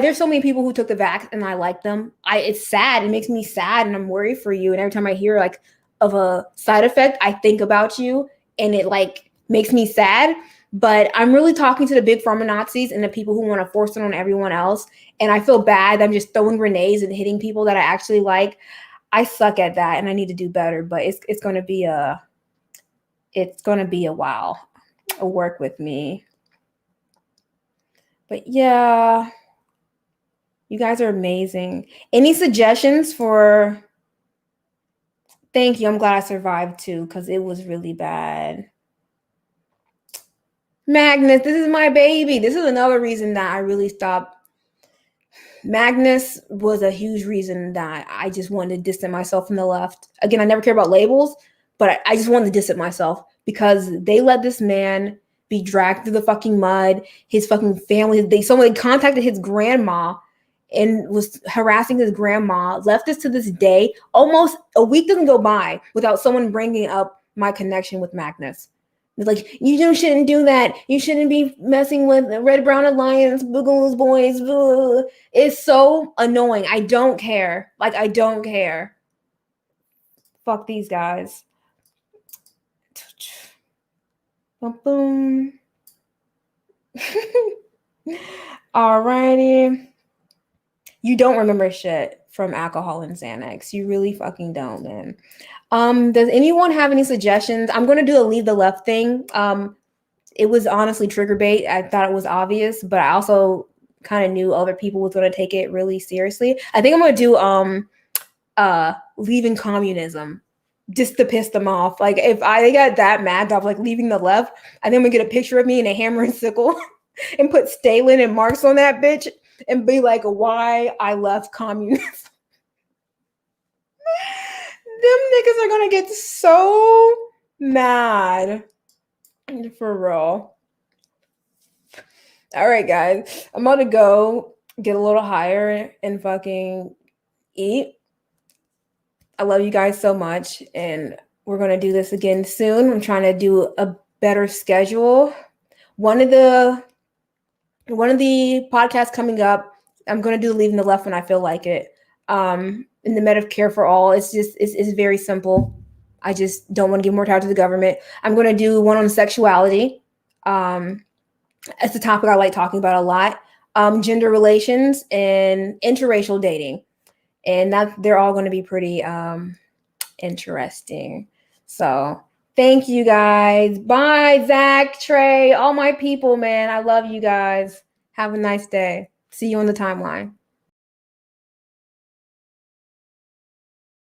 there's so many people who took the vax and I like them. It's sad. It makes me sad and I'm worried for you. And every time I hear like of a side effect, I think about you and it like makes me sad. But I'm really talking to the big pharma Nazis and the people who want to force it on everyone else. And I feel bad. I'm just throwing grenades and hitting people that I actually like. I suck at that and I need to do better, but it's going to be a while. Work with me. But yeah, you guys are amazing. Any suggestions for? Thank you. I'm glad I survived too because it was really bad. Magnus, this is my baby. This is another reason that I really stopped. Magnus was a huge reason that I just wanted to distance myself from the left. Again, I never care about labels, but I just wanted to distance myself because they let this man be dragged through the fucking mud. His fucking family, someone contacted his grandma and was harassing his grandma. Left this to this day. Almost a week doesn't go by without someone bringing up my connection with Magnus. It's like, you shouldn't do that. You shouldn't be messing with Red Brown Alliance, Boogaloo's boys. Boo. It's so annoying. I don't care. Like, I don't care. Fuck these guys. Boom. Alrighty. You don't remember shit from alcohol and Xanax. You really fucking don't, man. Does anyone have any suggestions? I'm going to do a leave the left thing. It was honestly trigger bait. I thought it was obvious, but I also kind of knew other people was going to take it really seriously. I think I'm going to do leaving communism just to piss them off. Like if I got that mad that I was like leaving the left, I think I'm going to get a picture of me and a hammer and sickle and put Stalin and Marx on that bitch and be like, why I left communism. Them niggas are gonna get so mad. For real. All right, guys. I'm about to go get a little higher and fucking eat. I love you guys so much. And we're gonna do this again soon. I'm trying to do a better schedule. One of the podcasts coming up, I'm gonna do Leaving the Left when I feel like it. In the Med of Care for All, it's very simple. I just don't want to give more time to the government. I'm going to do one on sexuality. It's a topic I like talking about a lot. Gender relations and interracial dating. And that they're all going to be pretty interesting. So Thank you guys. Bye, Zach, Trey, all my people, man. I love you guys. Have a nice day. See you on the timeline.